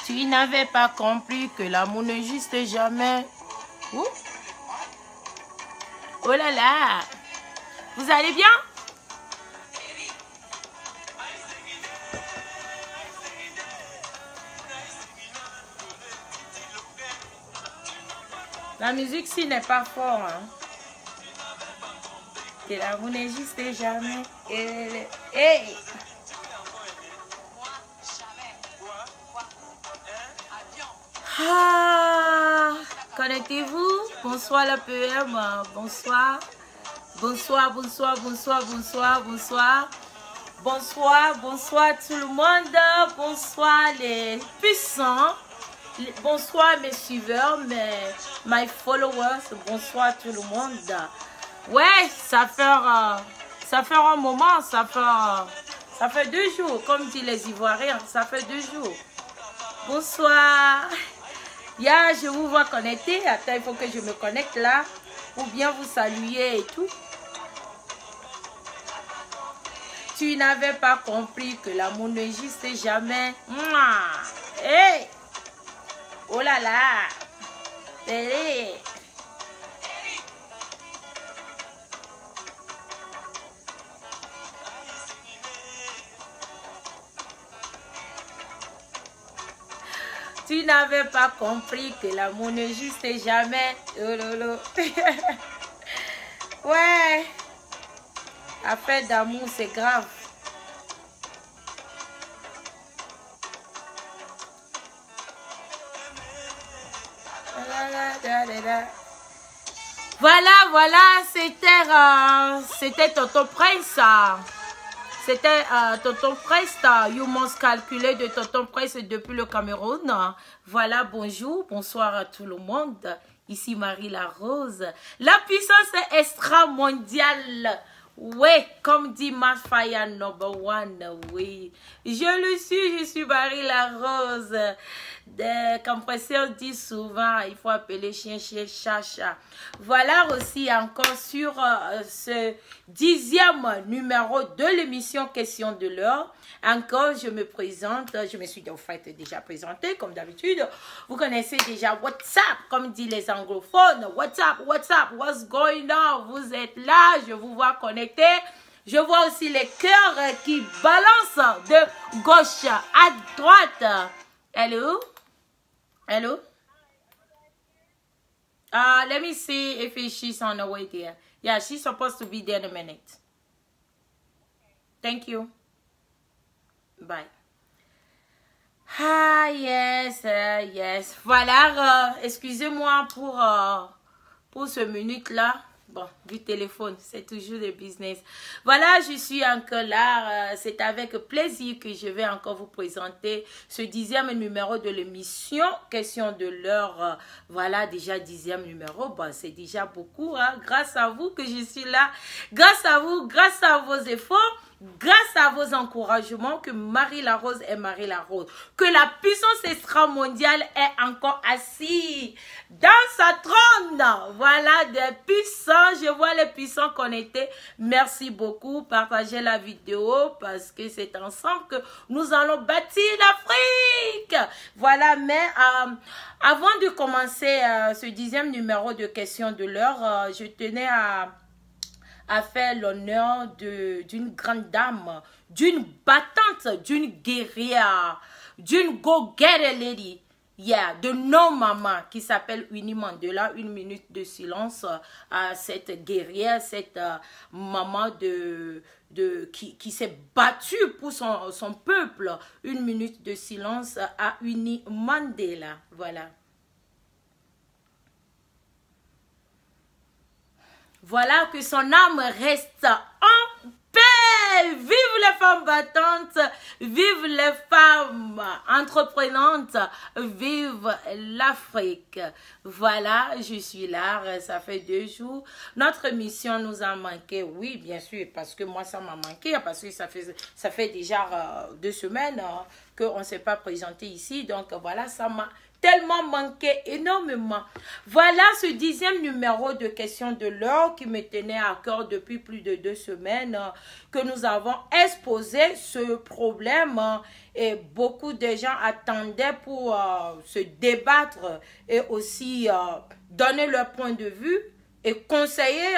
Tu n'avais pas compris que l'amour n'existe jamais. Ouh. Oh là là. Vous allez bien? La musique ci n'est pas fort. Hein? Que l'amour n'existe jamais. Hey. Ah, connectez-vous. Bonsoir la PM. Bonsoir. Bonsoir, bonsoir, bonsoir, bonsoir, bonsoir. Bonsoir, bonsoir tout le monde. Bonsoir les puissants. Bonsoir mes suiveurs, mes followers. Bonsoir tout le monde. Ouais, ça fait un moment. Ça fait 2 jours, comme disent les Ivoiriens. Ça fait 2 jours. Bonsoir. Je vous vois connecter. Attends, il faut que je me connecte là. Pour bien vous saluer et tout. Tu n'avais pas compris que l'amour n'existe jamais. Hey! Oh là là! Hey! Tu n'avais pas compris que l'amour n'existe jamais. Oh lolo. Ouais. Affaire d'amour, c'est grave. Voilà, c'était Tonton Prince. C'était Tonton Prince, You Must Calculer de Tonton Prince depuis le Cameroun. Voilà, bonjour, bonsoir à tout le monde. Ici Marie la Rose. La puissance extramondiale. Oui, comme dit Mafia number one, oui. Je suis Marie la Rose. Des compresseurs disent souvent, il faut appeler chien, chat. Voilà aussi encore sur ce 10e numéro de l'émission Question de l'heure. Encore, je me présente, je me suis en fait déjà présentée comme d'habitude. Vous connaissez déjà WhatsApp, comme disent les anglophones. WhatsApp, what's going on? Vous êtes là, je vous vois connecté. Je vois aussi les cœurs qui balancent de gauche à droite. Hello? Hello? Let me see if she's on the way there. Yeah, she's supposed to be there in a minute. Thank you. Bye. Yes. Voilà, excusez-moi pour ce minute-là. Bon, du téléphone, c'est toujours le business. Voilà, je suis encore là. C'est avec plaisir que je vais encore vous présenter ce 10e numéro de l'émission Question de l'heure. Voilà, déjà 10e numéro. Bon, c'est déjà beaucoup. Hein? Grâce à vous que je suis là. Grâce à vous, grâce à vos efforts. Grâce à vos encouragements, que Marie la Rose est Marie la Rose. Que la puissance extramondiale est encore assise dans sa trône. Voilà des puissants. Je vois les puissants connectés. Merci beaucoup. Partagez la vidéo parce que c'est ensemble que nous allons bâtir l'Afrique. Voilà, mais avant de commencer ce 10e numéro de Question de l'heure, je tenais à faire l'honneur d'une grande dame, d'une battante, d'une guerrière, d'une go-getter lady. de non-maman qui s'appelle Winnie Mandela. Une minute de silence à cette guerrière, cette maman qui s'est battue pour son peuple. Une minute de silence à Winnie Mandela. Voilà. Voilà, que son âme reste en paix. Vive les femmes battantes, vive les femmes entreprenantes, vive l'Afrique. Voilà, je suis là, ça fait 2 jours. Notre mission nous a manqué, oui, bien sûr, parce que moi, ça m'a manqué, parce que ça fait déjà 2 semaines qu'on ne s'est pas présenté ici. Donc voilà, ça m'a tellement manqué, énormément. Voilà ce 10e numéro de questions de l'heure qui me tenait à cœur depuis plus de 2 semaines, que nous avons exposé ce problème et beaucoup de gens attendaient pour se débattre et aussi donner leur point de vue et conseiller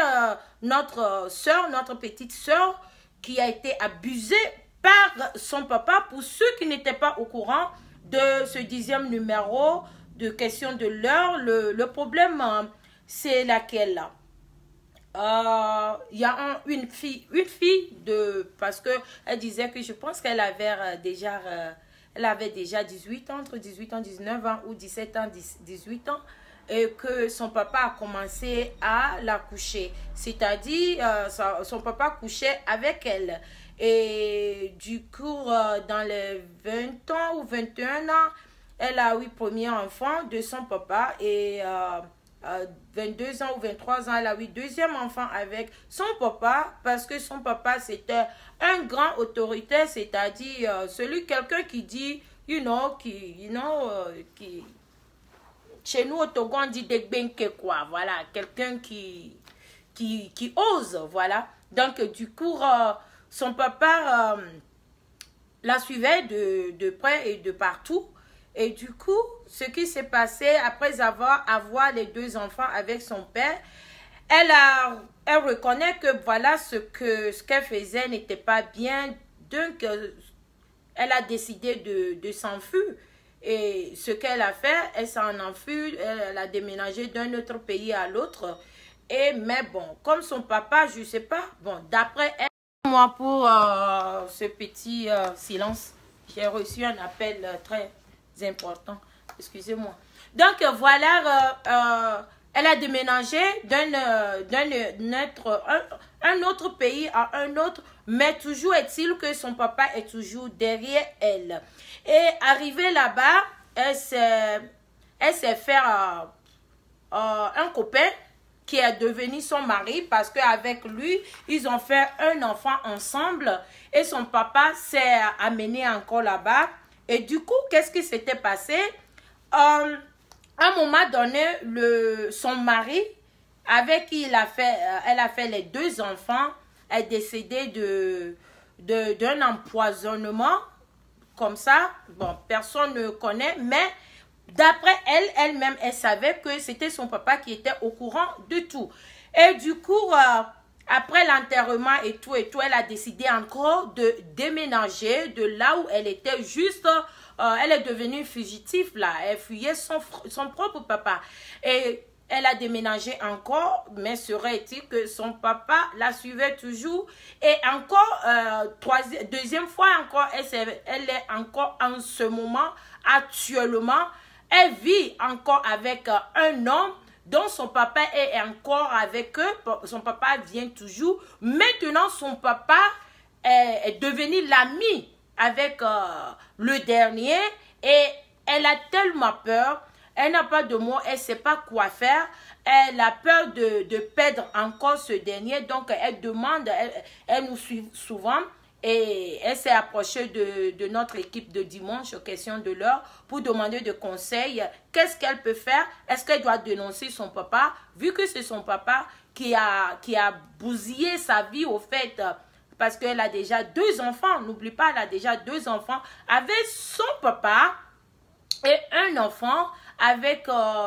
notre soeur, notre petite soeur qui a été abusée par son papa. Pour ceux qui n'étaient pas au courant de ce 10e numéro de questions de l'heure, le problème, c'est laquelle là? Il y a une fille parce que elle disait que je pense qu'elle avait déjà, elle avait déjà 18 ans, entre 18 ans, 19 ans ou 17 ans, 18 ans, et que son papa a commencé à la coucher. C'est-à-dire, son papa couchait avec elle. Et du coup, dans les 20 ans ou 21 ans, elle a eu le premier enfant de son papa. Et 22 ans ou 23 ans, elle a eu le 2e enfant avec son papa. Parce que son papa, c'était un grand autoritaire, c'est-à-dire quelqu'un qui dit, chez nous au Togo, on dit des benke quoi. Voilà, quelqu'un qui ose, voilà. Donc, du coup, son papa la suivait de près et de partout. Et du coup, ce qui s'est passé après avoir les 2 enfants avec son père, elle reconnaît que voilà ce qu'elle faisait n'était pas bien. Donc, elle a décidé de s'enfuir. Et ce qu'elle a fait, elle s'en enfuit, elle a déménagé d'un autre pays à l'autre. Mais bon, comme son papa, je ne sais pas, bon, d'après elle, moi pour ce petit silence, j'ai reçu un appel très important, excusez-moi. Donc voilà, elle a déménagé un autre pays à un autre, mais toujours est-il que son papa est toujours derrière elle. Et arrivée là-bas, elle s'est fait un copain qui est devenu son mari parce qu'avec lui, ils ont fait un enfant ensemble et son papa s'est amené encore là-bas. Et du coup, qu'est-ce qui s'était passé? À un moment donné, son mari, avec qui elle a fait les 2 enfants, est décédé d'un empoisonnement, comme ça. Bon, personne ne connaît, mais d'après elle-même, elle savait que c'était son papa qui était au courant de tout. Et du coup, après l'enterrement et tout, elle a décidé encore de déménager de là où elle était juste. Elle est devenue fugitive là. Elle fuyait son propre papa. Et elle a déménagé encore, mais serait-il que son papa la suivait toujours. Et encore, 2e fois encore, elle est encore en ce moment, actuellement, elle vit encore avec un homme dont son papa est encore avec eux. Son papa vient toujours. Maintenant, son papa est devenu l'ami avec le dernier. Et elle a tellement peur. Elle n'a pas de mots. Elle ne sait pas quoi faire. Elle a peur de perdre encore ce dernier. Donc, elle demande, elle nous suit souvent. Et elle s'est approchée de notre équipe de dimanche, question de l'heure, pour demander des conseils. Qu'est-ce qu'elle peut faire? Est-ce qu'elle doit dénoncer son papa? Vu que c'est son papa qui a bousillé sa vie au fait, parce qu'elle a déjà 2 enfants. N'oublie pas, elle a déjà 2 enfants avec son papa et un enfant avec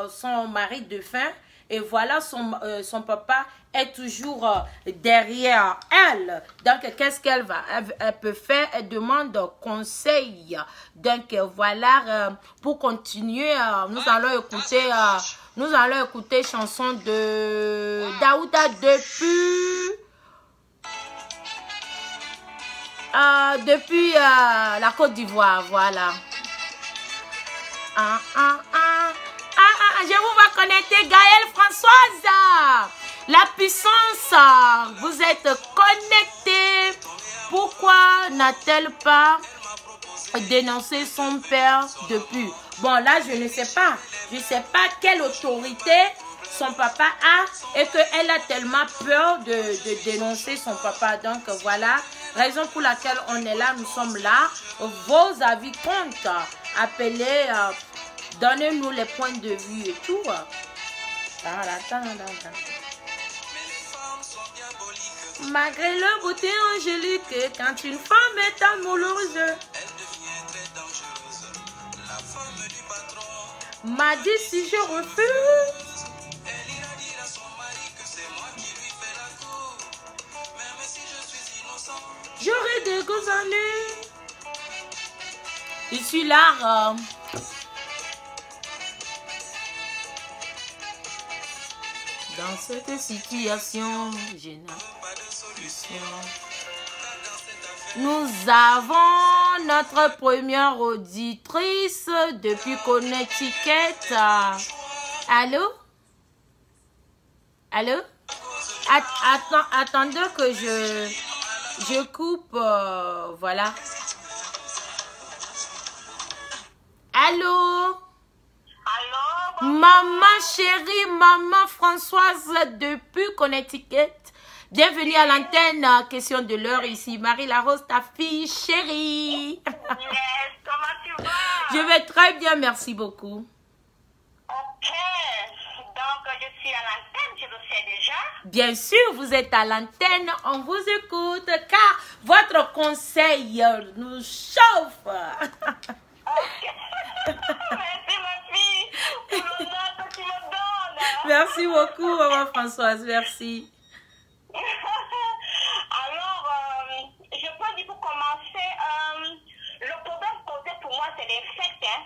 son mari défunt. Et voilà, son papa est toujours derrière elle. Donc, qu'est-ce qu'elle va? Elle peut faire, elle demande conseil. Donc, voilà, pour continuer, nous allons écouter chanson de Daouda depuis la Côte d'Ivoire, voilà. Je vous vais connecter Gaëlle Françoise. La puissance, vous êtes connectés. Pourquoi n'a-t-elle pas dénoncé son père depuis? Bon, là, je ne sais pas. Je ne sais pas quelle autorité son papa a et qu'elle a tellement peur de dénoncer son papa. Donc, voilà, raison pour laquelle on est là, nous sommes là. Vos avis comptent. Appelez, donnez-nous les points de vue et tout. Malgré le beauté angélique, quand une femme est amoureuse, m'a dit si je refuse, j'aurai des gros années. Ici l'art. Dans cette situation, je n'ai pas de solution. Nous avons notre première auditrice depuis Connecticut. Allô? Allô? Attendez que je coupe. Voilà. Allô? Allô? Maman chérie, maman Françoise depuis Connecticut. Bienvenue à l'antenne. Question de l'heure ici. Marie Larose, ta fille chérie. Yes, comment tu vas? Je vais très bien, merci beaucoup. Ok, donc je suis à l'antenne, je le sais déjà. Bien sûr, vous êtes à l'antenne, on vous écoute car votre conseil nous chauffe. Ok, merci ma fille pour l'honneur que tu me donnes. Merci beaucoup, maman Françoise, merci. Alors, je peux dire pour commencer, le problème posé pour moi c'est l'insecte. Hein.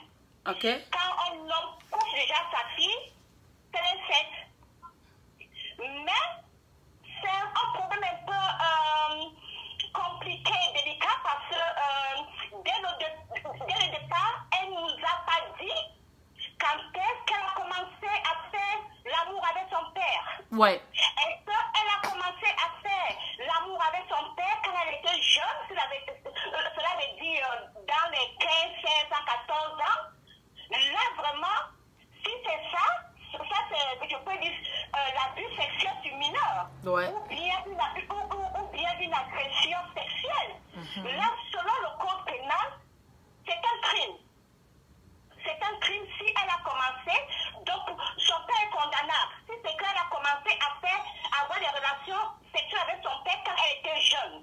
Ok. Quand un homme couche déjà sa fille, c'est l'insecte. Mais c'est un problème un peu compliqué, délicat, parce que dès le départ, elle ne nous a pas dit quand est-ce qu'elle a commencé à faire l'amour avec son père. Ouais. Est-ce qu'elle a commencé à faire l'amour avec son père quand elle était jeune, cela veut dire dans les 15, 16 ans, 14 ans. Là, vraiment, si c'est ça c'est, je peux dire, l'abus sexuel sur mineur. Ouais. Ou bien une agression sexuelle. Là, selon le code pénal, c'est un crime. C'est un crime si elle a commencé, donc son père est condamnable. Si c'est qu'elle a commencé à avoir des relations sexuelles avec son père quand elle était jeune.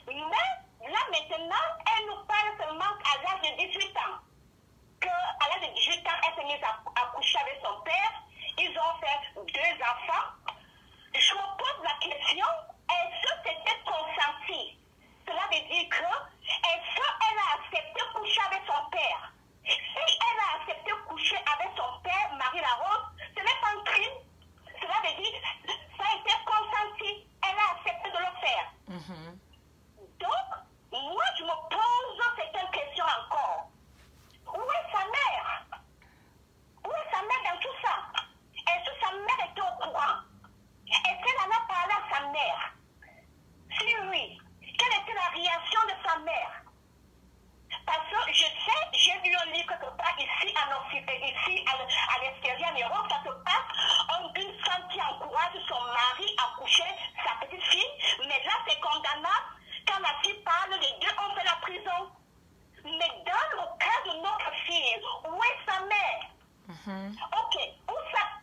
Mais là maintenant, elle nous parle seulement à l'âge de 18 ans. Qu'à l'âge de 18 ans, elle s'est mise à coucher avec son père. Ils ont fait 2 enfants. Je me pose la question, est-ce que c'était consenti? Cela veut dire que, est-ce qu'elle a accepté de coucher avec son père? Si elle a accepté de coucher avec son père, Marie Larose, ce n'est pas un crime. Cela veut dire ça a été consenti. Elle a accepté de le faire. Donc, moi, je me pose certaines questions encore. Où est sa mère? Où est sa mère dans tout ça? Est-ce que sa mère était au courant? Est-ce qu'elle en a parlé à sa mère? Si oui, quelle était la réaction de sa mère? Parce que je sais, j'ai lu un livre quelque part ici à l'extérieur en Europe, ça se passe, une femme qui encourage son mari à coucher sa petite fille, mais là c'est condamnable. Quand la fille parle, les deux ont fait la prison. Mais dans le cas de notre fille, où est sa mère? Ok,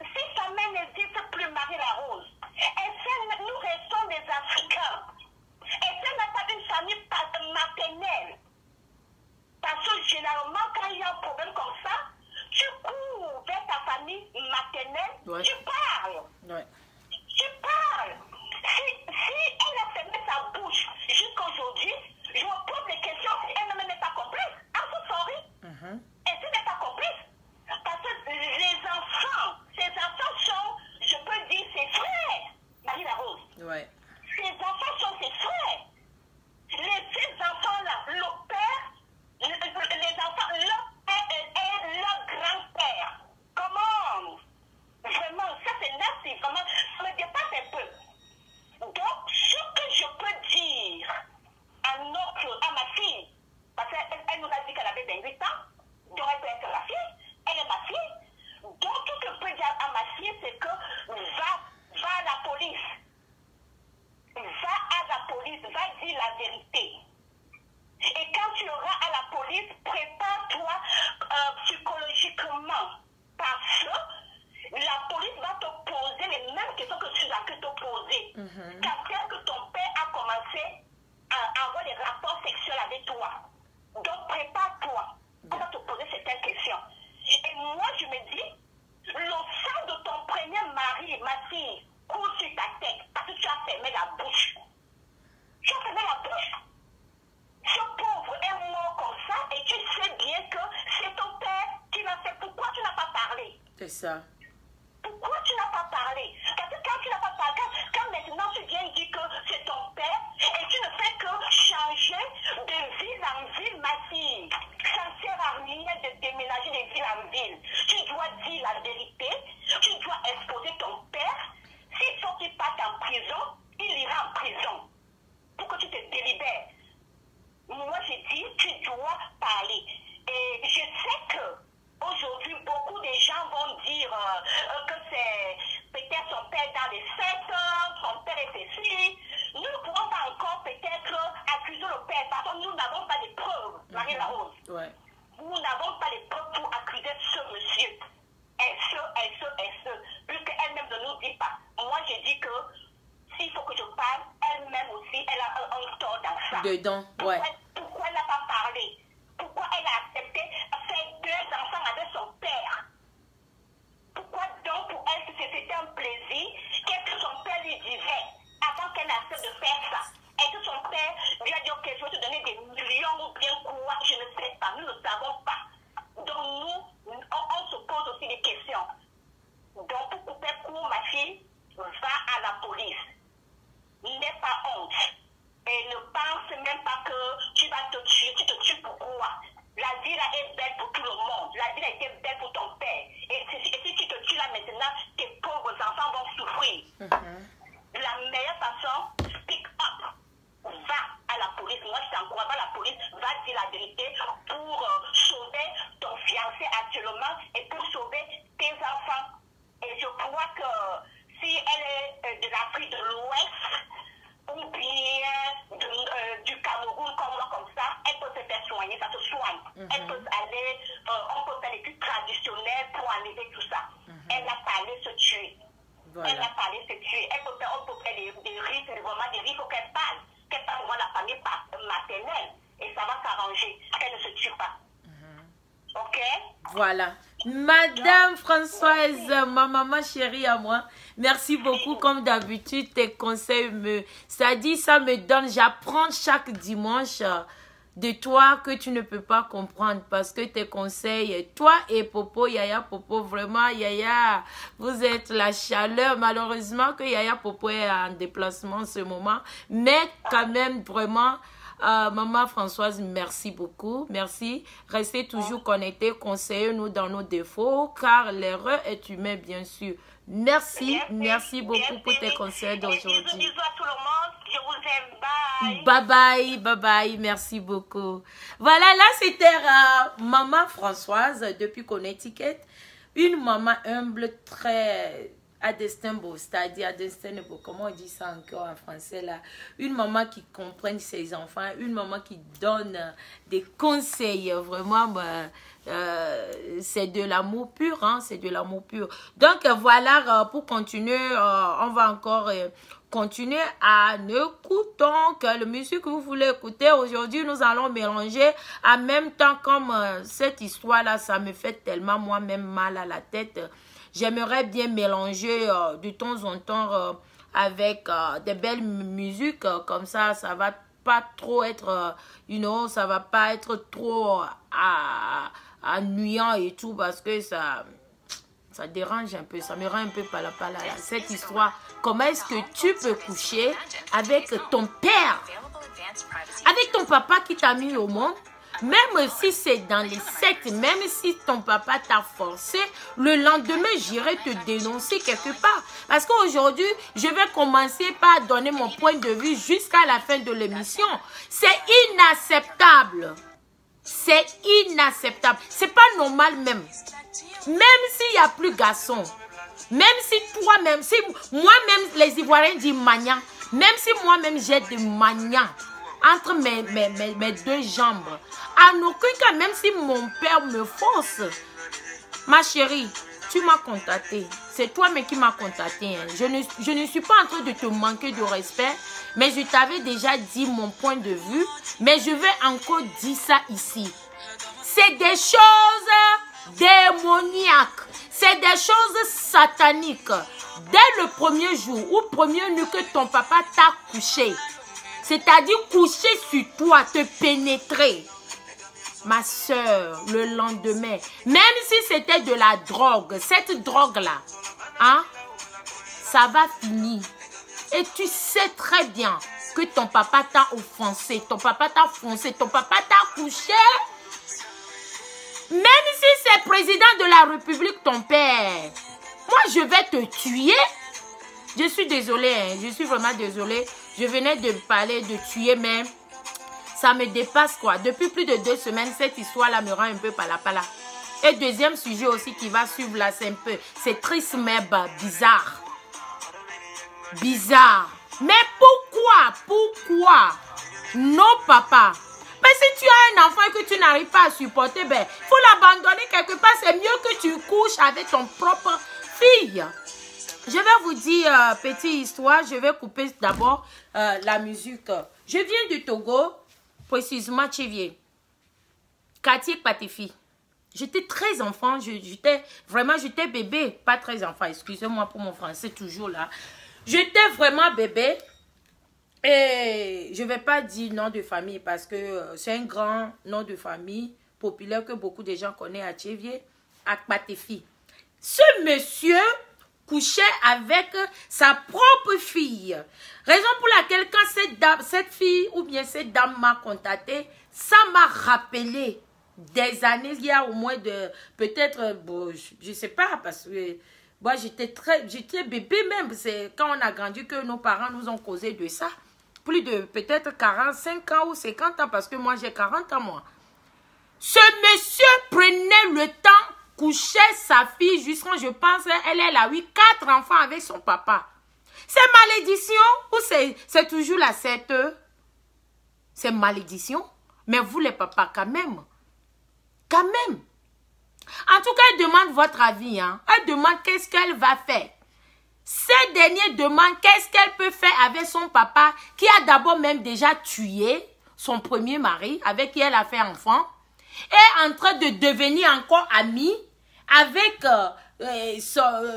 si sa mère n'existe plus, Marie Larose, est-ce que nous restons des Africains? Est-ce qu'elle n'a pas une famille maternelle? Parce que généralement, quand il y a un problème comme ça, tu cours vers ta famille maternelle, tu pars. prépare-toi. Donc, prépare-toi. On va te poser certaines questions. Et moi, je me dis, le sang de ton premier mari, ma fille, coule sur ta tête parce que tu as fermé la bouche. Tu as fermé la bouche. Ce pauvre est mort comme ça et tu sais bien que c'est ton père qui l'a fait. Pourquoi tu n'as pas parlé? C'est ça. Pourquoi tu n'as pas parlé? Parce que quand tu n'as pas parlé, quand maintenant tu viens dire que c'est ton père et tu ne fais que changer de ville en ville, ma fille. Ça ne sert à rien de déménager de ville en ville. Tu dois dire la vérité. Tu dois exposer ton père. S'il faut qu'il parte en prison, il ira en prison pour que tu te délibères. Moi, j'ai dit, tu dois parler. Et je sais que aujourd'hui, beaucoup de gens vont dire que c'est peut-être son père dans les 7 ans, son père est ceci. Nous ne pouvons pas encore peut-être accuser le père parce que nous n'avons pas de preuves, Marie-Larose. Ouais. Nous n'avons pas de preuves pour accuser ce monsieur. Puisqu'elle-même ne nous dit pas. Moi, j'ai dit que s'il faut que je parle, elle-même aussi, elle a un tort dans ça. Dedans, ouais. Pourquoi elle n'a pas parlé? Pourquoi elle a accepté de faire 2 enfants avec son père? Pourquoi donc pour elle c'était un plaisir? Qu'est-ce que son père lui disait avant qu'elle accepte de faire ça? Est-ce que son père lui a dit ok, je vais te donner des millions ou bien quoi? Je ne sais pas, nous ne savons pas. Donc nous, on se pose aussi des questions. Donc pour couper court, ma fille, va à la police. N'aie pas honte. Et ne pense même pas que tu vas te tuer. Tu te tues pourquoi? La vie là est belle pour tout le monde. La vie là était belle pour ton père. Et si tu te tues là maintenant, tes pauvres enfants vont souffrir. La meilleure façon, speak up. Va à la police. Moi, je t'encourage, va à la police. Va dire la vérité pour sauver ton fiancé actuellement et pour sauver tes enfants. Et je crois que si elle est de l'Afrique de l'Ouest, ou bien du Cameroun comme moi, comme ça, elle peut se faire soigner, ça se soigne. Elle peut aller, on peut faire les trucs traditionnels pour enlever tout ça. Elle a parlé se tuer. Voilà. Elle a parlé se tuer. On peut faire des risques, vraiment des risques, il faut qu'elle parle devant la famille maternelle et ça va s'arranger, qu'elle ne se tue pas. Ok? Voilà. Madame Françoise, ma maman chérie à moi, merci beaucoup. Comme d'habitude, tes conseils ça me donne, j'apprends chaque dimanche de toi que tu ne peux pas comprendre parce que tes conseils, toi et Popo, Yaya Popo, vraiment Yaya, vous êtes la chaleur. Malheureusement que Yaya Popo est en déplacement en ce moment, mais quand même vraiment... Maman Françoise, merci beaucoup. Merci. Restez toujours connectés. Conseillez-nous dans nos défauts, car l'erreur est humaine, bien sûr. Merci. Merci beaucoup pour tes conseils d'aujourd'hui. Bisous à tout le monde. Je vous aime. Bye. Bye bye. Bye bye. Merci beaucoup. Voilà, là, c'était Maman Françoise depuis Connecticut. Une maman humble, très... à destin beau, c'est-à-dire à destin beau, comment on dit ça encore en français là, une maman qui comprenne ses enfants, une maman qui donne des conseils, vraiment, c'est de l'amour pur, hein, c'est de l'amour pur. Donc voilà, pour continuer, on va encore continuer à écouter la musique que vous voulez écouter. Aujourd'hui, nous allons mélanger en même temps, comme cette histoire-là, ça me fait tellement moi-même mal à la tête. J'aimerais bien mélanger de temps en temps avec des belles musiques. Comme ça, ça va pas trop être, ça va pas être trop ennuyant et tout parce que ça dérange un peu. Ça me rend un peu pala-pala. Cette histoire, comment est-ce que tu peux coucher avec ton père, avec ton papa qui t'a mis au monde? Même si c'est dans les sectes, même si ton papa t'a forcé, le lendemain, j'irai te dénoncer quelque part. Parce qu'aujourd'hui, je vais commencer par donner mon point de vue jusqu'à la fin de l'émission. C'est inacceptable. C'est inacceptable. C'est pas normal même. Même s'il n'y a plus garçon. Même si toi-même, si moi-même, les Ivoiriens disent magnan. Même si moi-même, j'ai des magnans entre mes deux jambes. En aucun cas, même si mon père me force, ma chérie, tu m'as contacté. C'est toi mais qui m'as contacté. Hein. Je ne suis pas en train de te manquer de respect, mais je t'avais déjà dit mon point de vue. Mais je vais encore dire ça ici. C'est des choses démoniaques. C'est des choses sataniques. Dès le premier jour ou premier nuit que ton papa t'a couché, c'est-à-dire couché sur toi, te pénétrer, ma soeur, le lendemain, même si c'était de la drogue, cette drogue-là, hein, ça va finir. Et tu sais très bien que ton papa t'a offensé, ton papa t'a foncé, ton papa t'a couché. Même si c'est président de la République, ton père, moi je vais te tuer. Je suis désolée, hein, je suis vraiment désolée. Je venais de parler de tuer, mais ça me dépasse quoi. Depuis plus de 2 semaines, cette histoire-là me rend un peu pala. Et deuxième sujet aussi qui va suivre là, c'est un peu, c'est triste mais bizarre. Bizarre. Mais pourquoi non papa? Mais si tu as un enfant que tu n'arrives pas à supporter, ben, il faut l'abandonner quelque part. C'est mieux que tu couches avec ton propre fille. Je vais vous dire, petite histoire, je vais couper d'abord la musique. Je viens du Togo, précisément Tchévier. Quartier Patifi. J'étais très enfant, j'étais bébé, pas très enfant, excusez-moi pour mon français toujours là. J'étais vraiment bébé et je ne vais pas dire nom de famille parce que c'est un grand nom de famille populaire que beaucoup de gens connaissent à Tchévier, à Patifi. Ce monsieur couchait avec sa propre fille. Raison pour laquelle quand cette fille ou bien cette dame m'a contacté, ça m'a rappelé des années, il y a au moins de, peut-être, bon, je ne sais pas, parce que moi j'étais bébé même, c'est quand on a grandi que nos parents nous ont causé de ça. Plus de peut-être 45 ans ou 50 ans, parce que moi j'ai 40 ans moi. Ce monsieur prenait le temps, couchait sa fille jusqu'à, je pense, elle a eu 4 enfants avec son papa. C'est malédiction ou c'est toujours la 7? C'est malédiction. Mais vous les papas quand même. Quand même. En tout cas, elle demande votre avis. Hein. Elle demande qu'est-ce qu'elle va faire. Cette dernière demande qu'est-ce qu'elle peut faire avec son papa qui a d'abord même déjà tué son premier mari avec qui elle a fait enfant. Et en train de devenir encore amie avec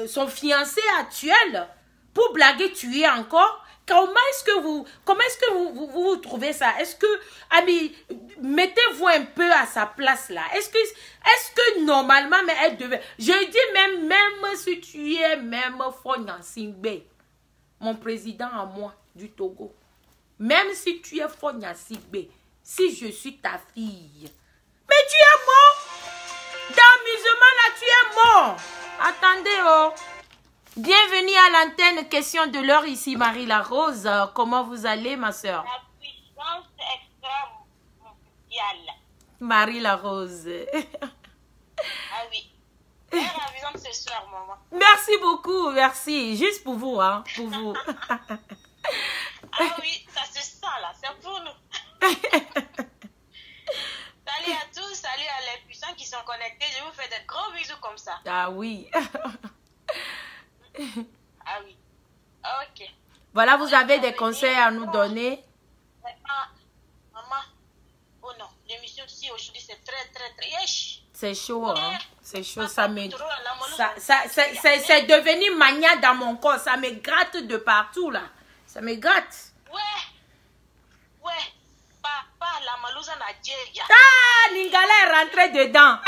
son fiancé actuel pour blaguer, tuer encore. Comment est-ce que vous trouvez ça? Est-ce que, ami, mettez-vous un peu à sa place là. Est-ce que normalement, mais elle devait, je dis même si tu es même Fonyansingbe, mon président à moi du Togo, même si tu es Fonyansingbe, si je suis ta fille, mais tu es mort. Dans musulman là, tu es mort. Attendez, oh. Bienvenue à l'antenne, question de l'heure ici, Marie La Rose. Comment vous allez, ma soeur? La puissance extra mondiale. Marie La Rose. Ah oui. Elle est ravissante ce soir, maman. Merci beaucoup, merci. Juste pour vous, hein, pour vous. Ah oui, ça se sent là, c'est pour nous. Salut à tous, salut à les puissants qui sont connectés. Je vous fais des gros bisous comme ça. Ah oui. Ah oui. Ok. Voilà, vous avez des conseils à nous donner. Maman, oh non, l'émission ici aujourd'hui c'est très yesh. C'est chaud, hein. C'est chaud, ça me... C'est devenu mania dans mon corps. Ça me gratte de partout, là. Ça me gratte. Ouais. Papa, la malousa Nigeria. Ah, Ningala est rentré dedans.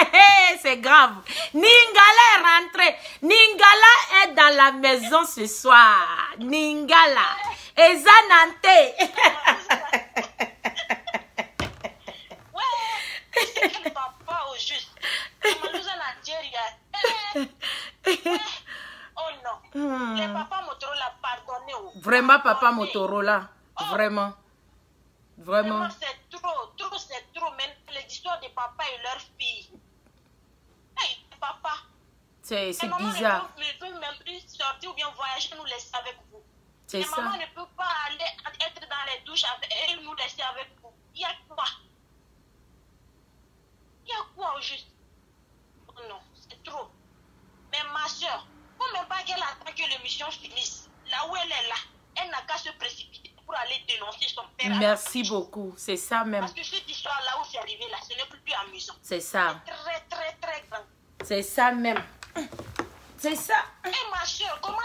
C'est grave. Ningala est rentré. Ningala est dans la maison ce soir. Ningala. Ezanante. Ouais. Quel papa au juste. La malousa Nigeria. Oh non. Les papas Motorola, pardonnez. Vraiment, papa Motorola. Vraiment. Vraiment. C'est trop. Mais les histoires de papa et leur fille. Hey, papa. C'est bizarre. Ne peut même plus sortir ou bien voyager, nous laisser avec vous. C'est ça. Maman ne peut pas aller être dans les douches et nous laisser avec vous. Il y a quoi? Il y a quoi au juste? Oh non, c'est trop. Mais ma Merci beaucoup. C'est ça même. Parce que cette histoire-là où c'est arrivé, là, ce n'est plus amusant. C'est ça. C'est très, très, très grand. C'est ça même. C'est ça. Et ma soeur, comment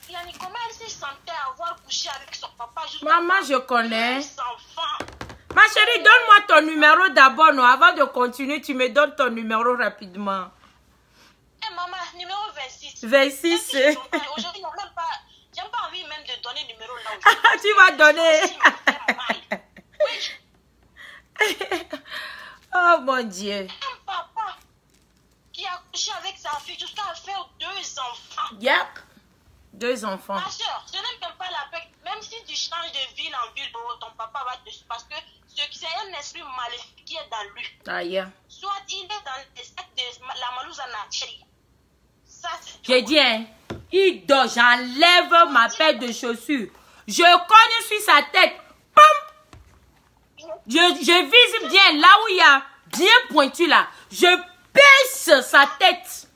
elle se sentait avoir couché avec son papa? Maman, je connais. Enfants. Ma chérie, donne-moi ton numéro d'abord, non? Avant de continuer, tu me donnes ton numéro rapidement. Eh maman, numéro 26. 26. Aujourd'hui, j'ai pas envie même de donner le numéro là. Tu vas donner. Oui. Oh mon Dieu. Un papa qui a couché avec sa fille jusqu'à faire 2 enfants. Yep. 2 enfants. Ma soeur, ce n'est même pas la peine. Même si tu changes de ville en ville, ton papa va te... Parce que c'est un esprit maléfique qui est dans lui. Ah, yeah. Soit il est dans les sacs de la Malouza Natchéri. Ça, c'est... J'ai dit, hein, il dort, j'enlève ma paire de chaussures. Je cogne sur sa tête. Pam! Je vise bien là où il y a bien pointu là. Je baisse sa tête.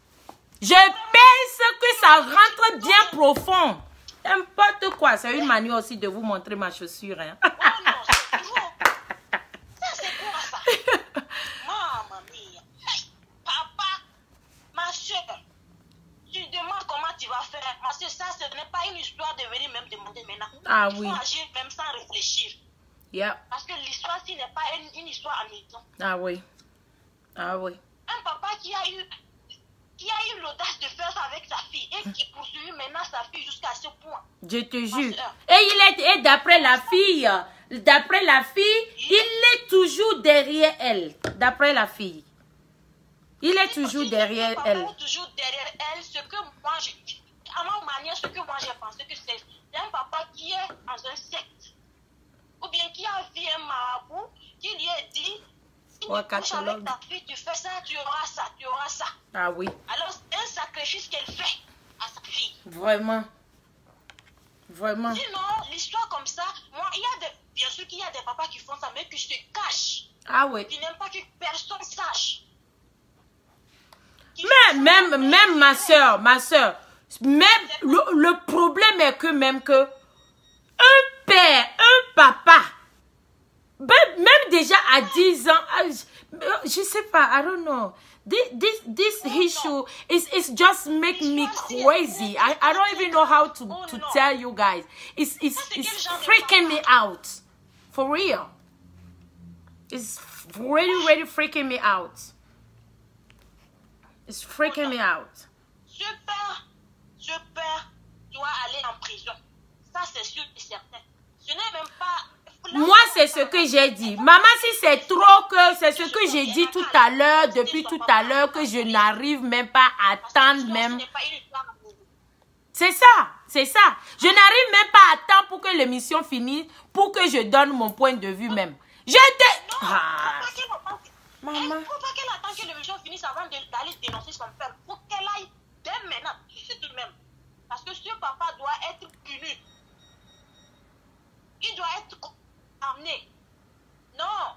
Je baisse que ça rentre bien profond. N'importe quoi. C'est une manière aussi de vous montrer ma chaussure. Hein. Oh non, c'est toujours... Ça, c'est quoi ça? Maman mia. Hey, papa, ma soeur, tu demandes comment tu vas faire. Parce que ça, ce n'est pas une histoire de venir même demander maintenant. Ah Il oui. faut agir même sans réfléchir. Yeah. Parce que l'histoire, ce n'est pas une histoire amusante. Ah oui. Ah oui. Un papa qui a eu l'audace de faire ça avec sa fille et qui poursuit maintenant sa fille jusqu'à ce point. Je te jure. Et d'après la fille, il est toujours derrière elle. D'après la fille. Il est toujours derrière elle. Il est toujours derrière elle. Ce que moi, à ma manière, ce que moi j'ai pensé que c'est un papa qui est dans un secte. Ou bien qui a vu un marabout qui lui a dit, si tu couches avec ta fille, tu fais ça, tu auras ça, tu auras ça. Ah oui. Alors c'est un sacrifice qu'elle fait à sa fille. Vraiment. Vraiment. Sinon, l'histoire comme ça, moi, bien sûr qu'il y a des papas qui font ça, mais qui se cachent. Ah oui. Qui n'aiment pas que personne sache. Même ma soeur, même le problème est que même que un père, un papa, même déjà à 10 ans, je sais pas, I don't know. This issue is just make me crazy. I don't even know how to tell you guys. It's freaking me out. For real. It's really, really freaking me out. It's freaking me out. Ce père doit aller en prison. Ça, c'est sûr et certain. Ce n'est même pas... Moi, c'est ce que j'ai dit. Maman, si c'est trop que... C'est ce que j'ai dit tout à l'heure, depuis tout à l'heure, que je n'arrive même pas à attendre même. C'est ça, c'est ça. Je n'arrive même pas à attendre pour que l'émission finisse, pour que je donne mon point de vue même. Maman. Il ne faut pas qu'elle attende que l'émission finisse avant d'aller dénoncer son père. Il faut qu'elle aille dès maintenant, c'est tout de même. Parce que ce papa doit être puni. Il doit être amené. Non.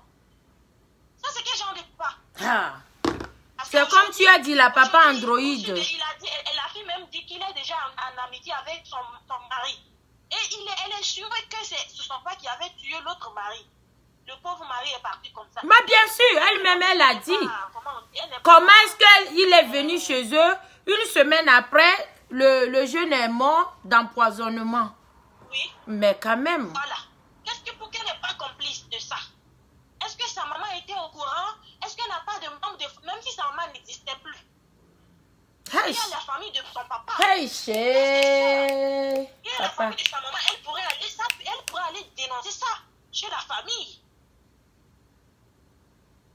Ça, c'est quel genre de papa? C'est comme tu as dit, la papa Android. Il a dit, la fille même dit qu'il est déjà en amitié avec son mari. Et elle est sûre que ce sont pas qui avait tué l'autre mari. Le pauvre mari est parti comme ça. Mais bien sûr, elle-même, elle a dit. Comment est-ce qu'il est venu chez eux? Une semaine après, le jeune est mort d'empoisonnement. Oui. Mais quand même. Voilà. Pour qu'elle n'est pas complice de ça? Est-ce que sa maman était au courant? Est-ce qu'elle n'a pas de membre de... Même si sa maman n'existait plus. Hey. Il y a la famille de son papa. Hey, il y a la famille de sa maman. Elle pourrait aller dénoncer ça chez la famille.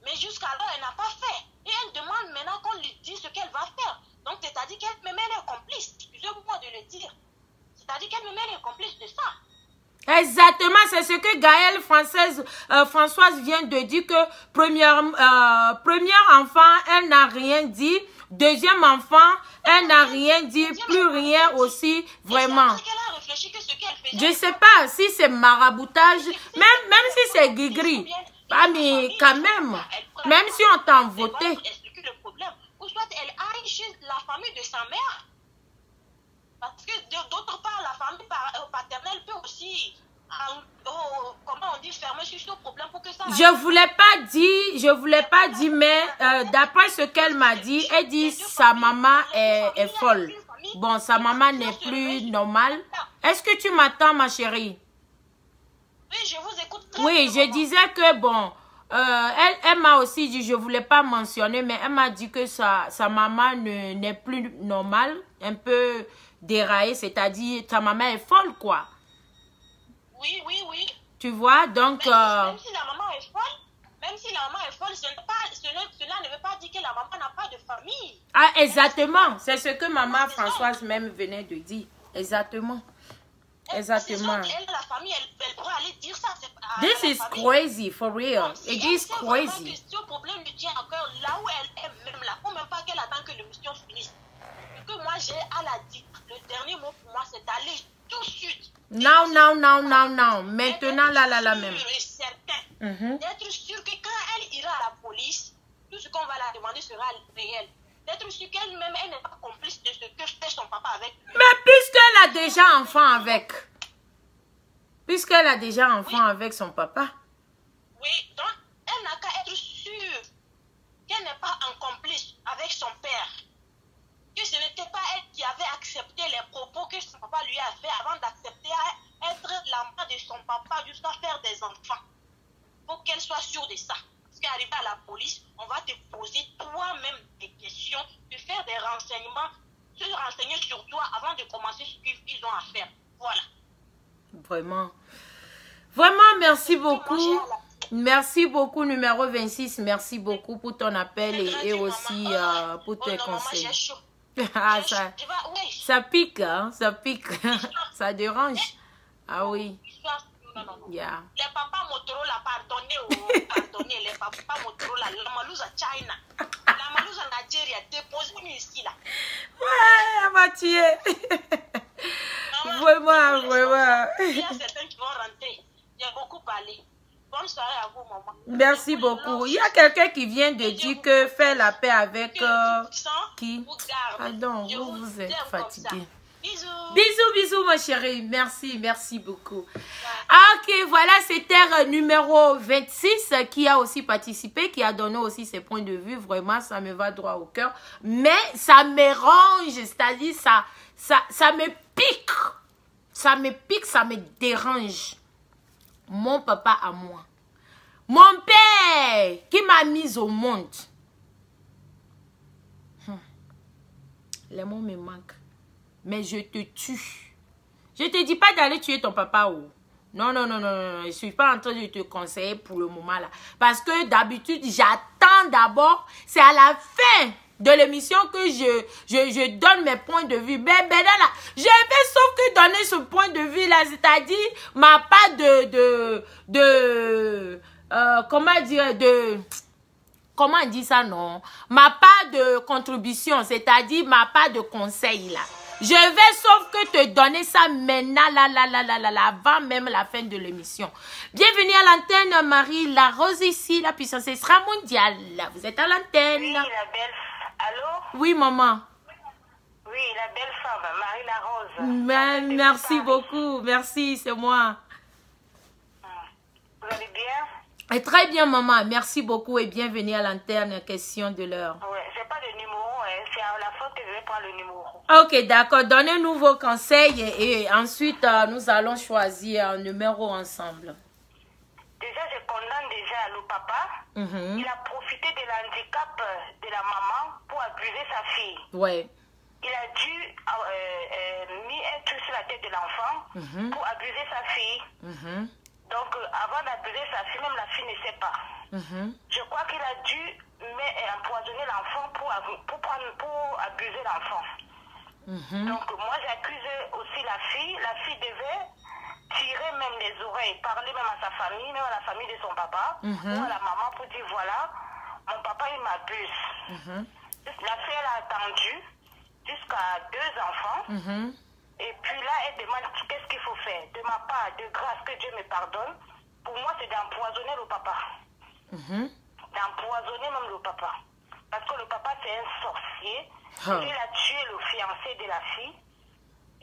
Mais jusqu'alors, elle n'a pas fait. Et elle demande maintenant qu'on lui dise ce qu'elle va faire. Donc, c'est-à-dire qu'elle-même, elle est complice. Excusez-moi de le dire. C'est-à-dire qu'elle-même, elle est complice de ça. Exactement, c'est ce que Gaëlle Françoise vient de dire, que premier enfant, elle n'a rien dit. Deuxième enfant, elle n'a rien dit, plus rien aussi, vraiment. Je sais pas si c'est maraboutage, même si c'est guigri. Ah, mais quand même si on t'a voté. Ou soit elle aille chez la famille de sa mère. Parce que d'autre part, la famille paternelle peut aussi comment on dit, fermer sur ce problème pour que ça... Je voulais pas dire, mais d'après ce qu'elle m'a dit, elle dit sa maman est folle. Bon, sa maman n'est plus normale. Est-ce que tu m'attends, ma chérie? Oui, je vous écoute très Oui, bien, je disais que bon, elle m'a aussi dit, je voulais pas mentionner, mais elle m'a dit que sa maman n'est plus normale, un peu déraillée, c'est-à-dire sa maman est folle, quoi. Oui, oui, oui. Tu vois, donc... Même si la maman est folle, cela ne veut pas dire que la maman n'a pas de famille. Ah, exactement. C'est ce que maman Françoise même venait de dire. Exactement. Exactement. Elle, la famille, elle pourrait aller dire ça. This is crazy, for real. It is crazy. Si le problème lui tient à cœur, là où elle est même là, faut même pas qu'elle attend que l'émission finisse. Ce que moi j'ai à la dire, le dernier mot pour moi, c'est d'aller tout de suite. Non. Maintenant, là même. D'être sûr que quand elle ira à la police, tout ce qu'on va la demander sera réel. D'être sûr qu'elle-même, elle n'est pas complice de ce que fait son papa avec lui. Mais puisqu'elle a déjà enfant avec. Puisqu'elle a déjà enfant avec son papa. Oui, donc elle n'a qu'à être sûre qu'elle n'est pas en complice avec son père. Que ce n'était pas elle qui avait accepté les propos que son papa lui a fait avant d'accepter à être l'amant de son papa jusqu'à faire des enfants. Il faut qu'elle soit sûre de ça. Parce qu'arriver à la police, on va te poser toi-même des questions, te faire des renseignements, se renseigner sur toi avant de commencer ce qu'ils ont à faire. Voilà. Vraiment. Vraiment, merci beaucoup. Merci beaucoup, numéro 26. Merci beaucoup pour ton appel et aussi pour tes conseils. Ah, ça pique, hein? Ça pique. Ça dérange. Ah oui. Yeah. Les papas Motorola, pardonnez, les papas Motorola, la Malouza China, la Malouza Nigeria, déposez-nous ici là. Ouais, elle m'a tué. Vraiment. Il y a certains qui vont rentrer. J'ai beaucoup parlé. Bonne soirée à vous, maman. Merci beaucoup. Il y a quelqu'un qui vient de dire que faire la paix avec qui? Pardon, vous êtes fatigué. Bisous, ma chérie. Merci beaucoup. Ok, voilà, c'était numéro 26 qui a aussi participé, qui a donné aussi ses points de vue. Vraiment, ça me va droit au cœur. Mais ça me range, c'est-à-dire ça me pique. Ça me pique, ça me dérange. Mon papa à moi. Mon père qui m'a mise au monde. Les mots me manquent. Mais je te tue. Je te dis pas d'aller tuer ton papa. Oh. Non. Je suis pas en train de te conseiller pour le moment là. Parce que d'habitude, j'attends d'abord. C'est à la fin de l'émission que je donne mes points de vue. Ben là, je vais sauf que donner ce point de vue là. C'est-à-dire ma part comment dire, comment on dit ça, non? Ma part de contribution, c'est-à-dire ma part de conseil, là. Je vais sauf que te donner ça maintenant, là, avant même la fin de l'émission. Bienvenue à l'antenne, Marie La Rose ici, la puissance sera mondiale. Vous êtes à l'antenne. Oui, la belle... Allô? Oui, maman. Oui, la belle femme, Marie La Rose. Merci beaucoup, merci, c'est moi. Vous allez bien? Et très bien, maman. Merci beaucoup et bienvenue à l'antenne. Question de l'heure. Oui, j'ai pas de numéro. C'est à la fin que je vais prendre le numéro. Ok, d'accord. Donnez-nous vos conseils et ensuite, nous allons choisir un numéro ensemble. Déjà, je condamne déjà le papa. Il a profité de l'handicap de la maman pour abuser sa fille. Ouais. Il a dû mettre un truc sur la tête de l'enfant pour abuser sa fille. Donc, avant d'abuser sa fille, même la fille ne sait pas. Je crois qu'il a dû empoisonner l'enfant pour abuser l'enfant. Donc, moi, j'accuse aussi la fille. La fille devait tirer même les oreilles, parler même à sa famille, même à la famille de son papa, ou à la maman pour dire, voilà, mon papa, il m'abuse. La fille, elle a attendu jusqu'à 2 enfants. Et puis là, elle demande qu'est-ce qu'il faut faire. De ma part, de grâce, que Dieu me pardonne. Pour moi, c'est d'empoisonner le papa. D'empoisonner même le papa. Parce que le papa, c'est un sorcier. Il a tué le fiancé de la fille.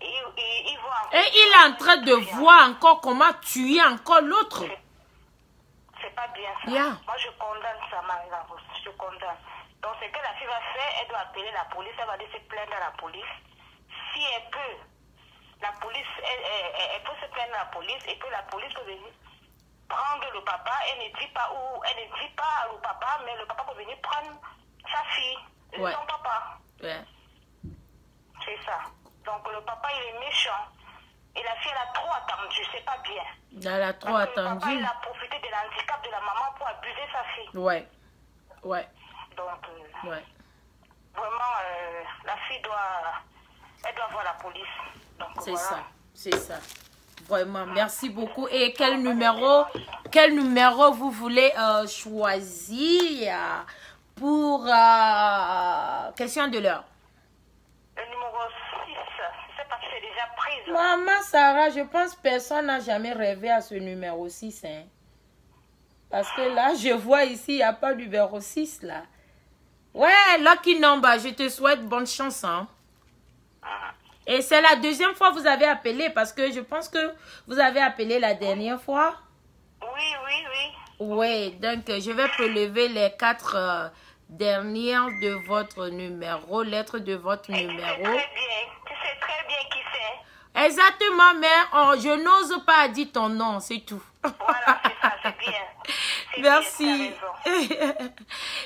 il voit encore. Et il est en train de voir encore comment tuer encore l'autre. C'est pas bien ça. Yeah. Moi, je condamne ça, Marie-La Rose. Je condamne. Donc, ce que la fille va faire, elle doit appeler la police. Elle va aller se plaindre à la police. Si elle peut, la police, elle peut se plaindre à la police et que la police peut venir prendre le papa. Elle ne dit pas où, elle ne dit pas au papa, mais le papa peut venir prendre sa fille, Ouais. son papa. Ouais. C'est ça. Donc, le papa, il est méchant. Et la fille, elle a trop attendu. C'est pas bien. Elle a trop Parce que le papa, attendu. il a profité de l'handicap de la maman pour abuser sa fille. Ouais. Ouais. Donc, Ouais. vraiment, la fille elle doit voir la police. Donc, C'est voilà. ça. C'est ça. Vraiment, merci beaucoup. Et quel numéro vous voulez choisir pour question de l'heure? Le numéro 6, c'est parce que c'est déjà prise. Maman Sarah, je pense que personne n'a jamais rêvé à ce numéro 6. Hein? Parce que là, je vois ici, il n'y a pas de numéro 6 là. Ouais, lucky number, je te souhaite bonne chance. Hein? Et c'est la deuxième fois que vous avez appelé parce que je pense que vous avez appelé la dernière fois. Oui, oui, oui. Oui, donc je vais prélever les 4 dernières de votre numéro, lettres de votre Et numéro. tu sais très bien qui c'est. Exactement, mais je n'ose pas dire ton nom, c'est tout. Voilà, c'est ça, c'est bien. C'est Merci. bien, t'as raison.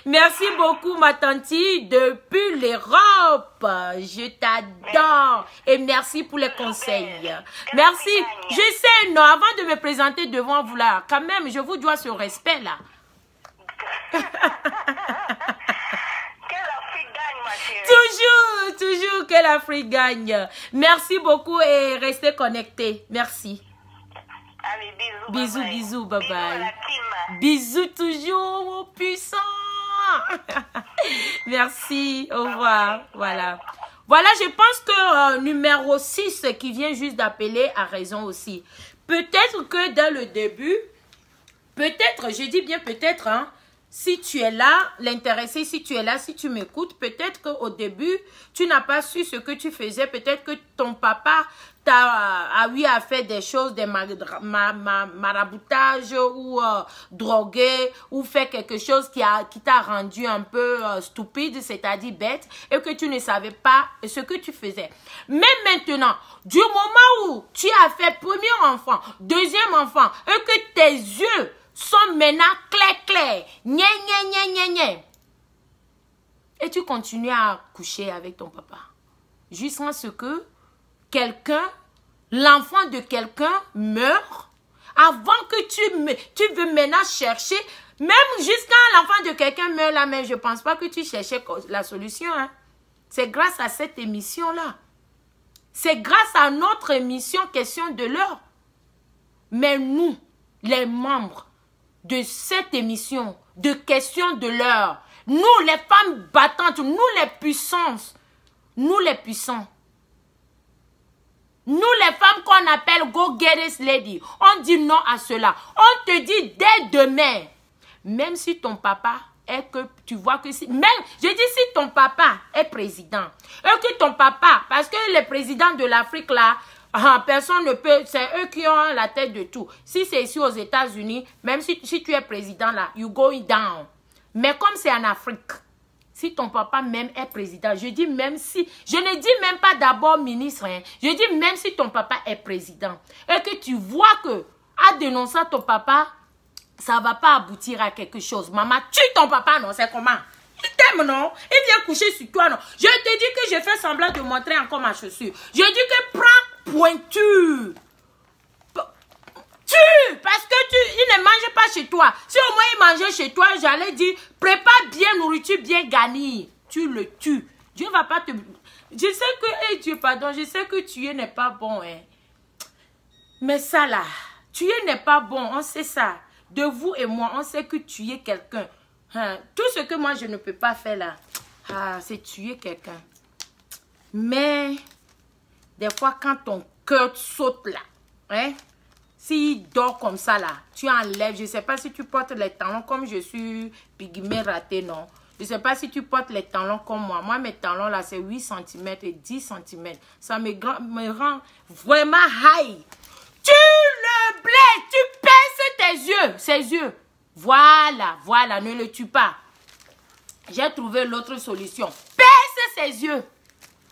Merci beaucoup, ma tante, depuis l'Europe. Je t'adore. Et merci pour les conseils. Merci. Je sais, non, avant de me présenter devant vous là, quand même, je vous dois ce respect là. Que l'Afrique gagne, ma chérie. Toujours que l'Afrique gagne. Merci beaucoup et restez connectés. Merci. Allez, bisous. Bisous, bye bye. bisous, bye Bisous bye. à la team. Bisous toujours puissant. Merci, au revoir. Voilà. Voilà, je pense que numéro 6 qui vient juste d'appeler a raison aussi. Peut-être que dans le début, peut-être, je dis bien peut-être, hein, si tu es là, l'intéressé, si tu es là, si tu m'écoutes, peut-être qu'au début, tu n'as pas su ce que tu faisais. Peut-être que ton papa a eu à faire des choses, des maraboutages ou drogué ou fait quelque chose qui t'a rendu un peu stupide, c'est-à-dire bête, et que tu ne savais pas ce que tu faisais. Mais maintenant, du moment où tu as fait premier enfant, deuxième enfant, et que tes yeux sont maintenant clairs, et tu continues à coucher avec ton papa. Jusqu'à ce que l'enfant de quelqu'un meurt, avant que tu veux maintenant chercher, même jusqu'à l'enfant de quelqu'un meurt là, mais je ne pense pas que tu cherchais la solution. Hein. C'est grâce à cette émission-là. C'est grâce à notre émission Question de l'heure. Mais nous, les membres de cette émission de Question de l'heure, nous les femmes battantes, nous les puissances, nous les puissants, nous les femmes qu'on appelle go-getters lady, on dit non à cela. On te dit dès demain, même si ton papa est que tu vois que si, même, je dis si ton papa est président, et que ton papa, parce que les présidents de l'Afrique là, personne ne peut, c'est eux qui ont la tête de tout. Si c'est ici aux États-Unis, même si tu es président là, you going down. Mais comme c'est en Afrique, si ton papa même est président, je dis même si, je ne dis même pas d'abord ministre, hein, je dis même si ton papa est président, et que tu vois que, à dénoncer ton papa, ça ne va pas aboutir à quelque chose. Maman, tue ton papa, non, c'est comment? Il t'aime, non? Il vient coucher sur toi, non? Je te dis que je fais semblant de montrer encore ma chaussure. Je dis que prends pointure. Tue, parce que il ne mange pas chez toi. Si au moins il mangeait chez toi, j'allais dire, prépare bien nourriture, bien garnie. Tu le tues. Dieu va pas te... Je sais que, hey Dieu, pardon, je sais que tuer n'est pas bon, hein. Mais ça là, tuer n'est pas bon, on sait ça. De vous et moi, on sait que tuer quelqu'un. Hein, tout ce que moi je ne peux pas faire là, c'est tuer quelqu'un. Mais, des fois quand ton cœur saute là, hein, s'il dort comme ça là, tu enlèves, je ne sais pas si tu portes les talons comme je suis pygmée raté, non. Je ne sais pas si tu portes les talons comme moi. Moi, mes talons, là, c'est 8 cm et 10 cm. Ça me rend vraiment high. Tu le blesses, tu perces tes yeux, ses yeux. Voilà, voilà, ne le tue pas. J'ai trouvé l'autre solution. Perce ses yeux.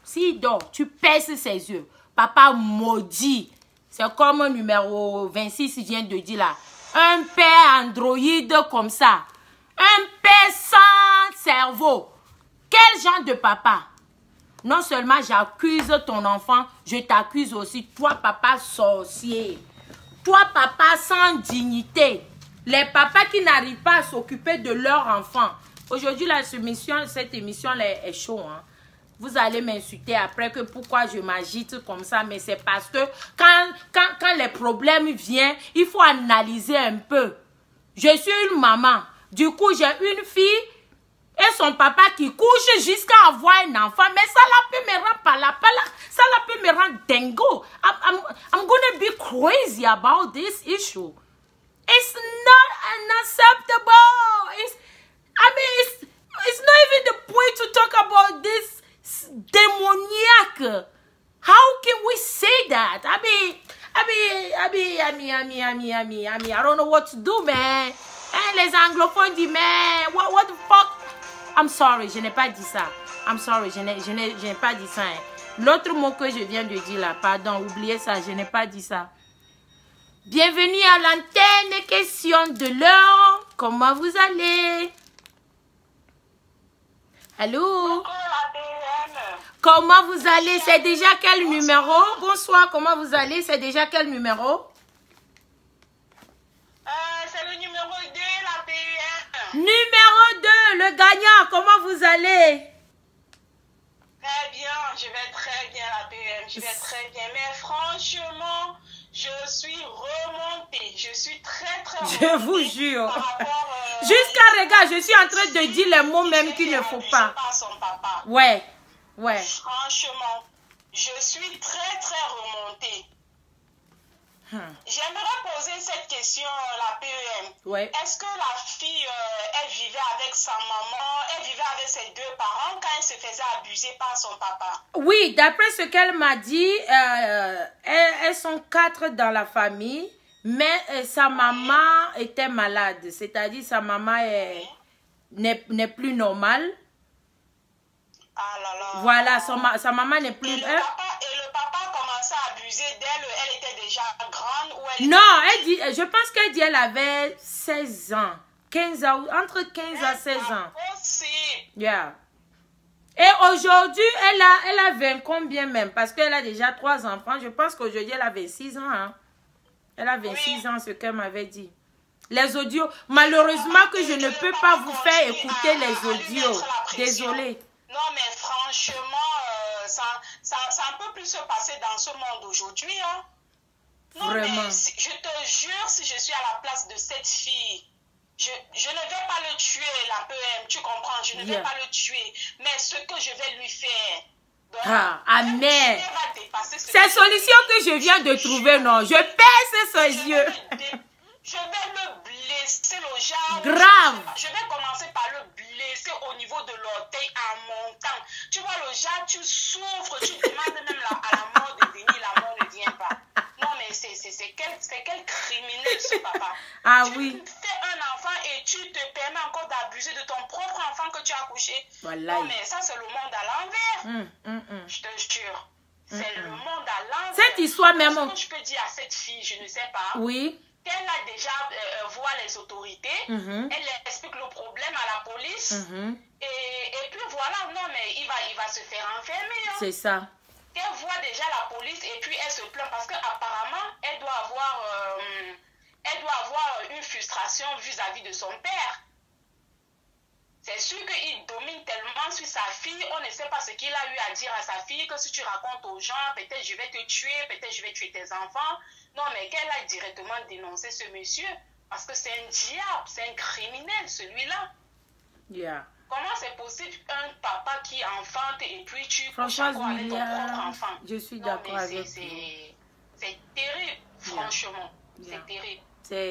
S'il dort, tu perces ses yeux. Papa maudit. C'est comme numéro 26, il vient de dire là. Un père androïde comme ça. Un père sans cerveau. Quel genre de papa? Non seulement j'accuse ton enfant, je t'accuse aussi, toi papa sorcier. Toi papa sans dignité. Les papas qui n'arrivent pas à s'occuper de leur enfant. Aujourd'hui, cette émission là, est chaud. Hein? Vous allez m'insulter après que pourquoi je m'agite comme ça. Mais c'est parce que quand les problèmes viennent, il faut analyser un peu. Je suis une maman. Du coup, j'ai une fille et son papa qui couche jusqu'à avoir un enfant. Mais ça là peut me rendre ça là peut me rendre dingo. I'm gonna be crazy about this issue. It's not unacceptable. It's not even the point to talk about this demoniac. How can we say that? I don't know what to do, man. Les anglophones disent, man, what the fuck? I'm sorry, je n'ai pas dit ça. I'm sorry, je n'ai pas dit ça. Hein. L'autre mot que je viens de dire là, pardon, oubliez ça, je n'ai pas dit ça. Bienvenue à l'antenne, question de l'heure. Comment vous allez? Allô? Comment vous allez? C'est déjà quel numéro? Bonsoir, comment vous allez? C'est déjà quel numéro? C'est le numéro 2, la PUM. Numéro 2, le gagnant, comment vous allez? Très bien, je vais très bien, la PUM. Je vais très bien. Mais franchement, je suis remontée. Je suis très, très remontée. Je vous jure. Jusqu'à regarde, je suis en train de dire les mots même qu'il ne faut pas. Son papa. Ouais. Franchement, je suis très, très remontée. J'aimerais poser cette question à la PEM. Ouais. Est-ce que la fille, elle vivait avec sa maman, elle vivait avec ses deux parents quand elle se faisait abuser par son papa? Oui, d'après ce qu'elle m'a dit, elles sont 4 dans la famille, mais sa maman était malade. C'est-à-dire sa maman n'est plus normale. Ah là là. Voilà, sa maman n'est plus... Et le papa commençait à abuser d'elle, elle était déjà grande ou elle... Non, elle dit, je pense qu'elle dit qu'elle avait 16 ans. 15 ans, entre 15 à 16 ans. Possible. Yeah. Et aujourd'hui, elle a 20 combien même? Parce qu'elle a déjà 3 enfants. Je pense qu'aujourd'hui, elle a 26 ans. Hein? Elle a 26 ans, ce qu'elle m'avait dit. Les audios, malheureusement que je ne peux pas vous faire écouter les audios. Désolée. Non, mais franchement, ça peut plus se passer dans ce monde aujourd'hui. Hein? Non, Vraiment. mais je te jure, si je suis à la place de cette fille, je ne vais pas le tuer, la PM, tu comprends? Je ne vais pas le tuer. Mais ce que je vais lui faire... Donc, amen. Ces solutions que je viens de trouver, non. Je perce ses yeux. Je vais le blesser, le genre. Grave. Je vais commencer par le blesser au niveau de l'orteil en montant. Tu vois, le genre, tu souffres, tu demandes même à la mort de venir, la mort ne vient pas. Non, mais c'est quel criminel ce papa. Ah tu oui. fais un enfant et tu te permets encore d'abuser de ton propre enfant que tu as accouché. Voilà. Non, mais ça, c'est le monde à l'envers. Je te jure. C'est le monde à l'envers. Cette histoire même. Ce que je peux dire à cette fille, je ne sais pas. Oui. Elle a déjà voit les autorités, elle explique le problème à la police, et puis voilà, non mais il va se faire enfermer. Hein. C'est ça. Elle voit déjà la police et puis elle se plaint parce qu'apparemment elle doit avoir une frustration vis-à-vis de son père. C'est sûr qu'il domine tellement sur sa fille, on ne sait pas ce qu'il a eu à dire à sa fille, que si tu racontes aux gens, peut-être je vais te tuer, peut-être je vais tuer tes enfants. Non, mais qu'elle a directement dénoncé ce monsieur, parce que c'est un diable, c'est un criminel, celui-là. Yeah. Comment c'est possible un papa qui enfante et puis tu couches Françoise encore avec ton propre enfant? Je suis d'accord avec vous. C'est terrible, franchement. C'est terrible.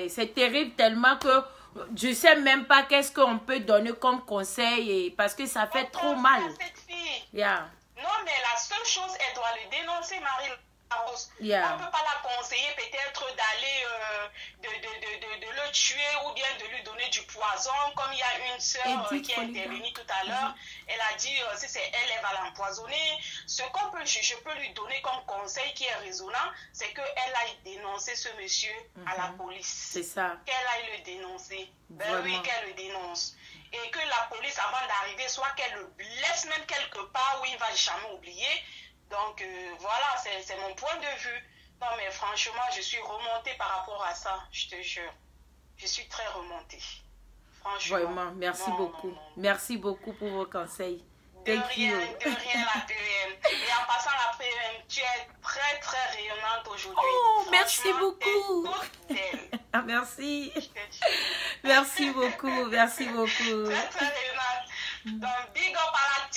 C'est terrible tellement que je sais même pas qu'est-ce qu'on peut donner comme conseil et, parce que ça fait trop mal. Cette fille. Yeah. Non, mais la seule chose, elle doit le dénoncer, Marie-Rose. Yeah. On ne peut pas la conseiller peut-être d'aller de le tuer ou bien de lui donner du poison, comme il y a une sœur qui est intervenue tout à l'heure. Elle a dit, si c'est elle, elle va l'empoisonner. Ce qu'on peut, je peux lui donner comme conseil qui est raisonnant, c'est qu'elle aille dénoncer ce monsieur à la police. C'est ça. Qu'elle aille le dénoncer. Ben oui, qu'elle le dénonce. Et que la police, avant d'arriver, soit qu'elle le blesse même quelque part où il ne va jamais oublier. Donc, voilà, c'est mon point de vue. Non, mais franchement, je suis remontée par rapport à ça, je te jure. Je suis très remontée. Franchement. Vraiment, merci beaucoup. Non. Merci beaucoup pour vos conseils. De rien, la PM. Et en passant la PM, tu es très, très rayonnante aujourd'hui. Oh, merci beaucoup. Ah, merci. Merci beaucoup, merci beaucoup. Très, très rayonnante. Donc, big up à la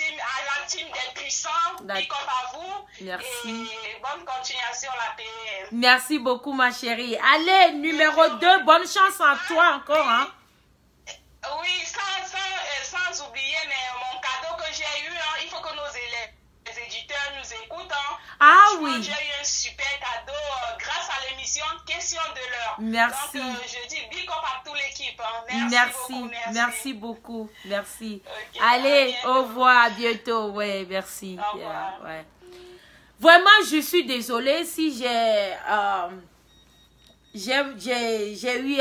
team des puissants. Big up à vous. Merci. Et bonne continuation, la PM. Merci beaucoup, ma chérie. Allez, numéro 2, bonne chance à toi encore. Hein? Oui, sans oublier, mais mon cadeau que j'ai eu, hein, il faut que nos élèves, les éditeurs nous écoutent. Hein. Ah oui. J'ai eu un super cadeau grâce à l'émission Question de l'heure. Merci. Donc, je dis big up à toute l'équipe. Hein. Merci beaucoup. Merci. Okay, allez, au revoir, à bientôt. Ouais, merci. Au revoir. Yeah, ouais. Vraiment, je suis désolée si j'ai eu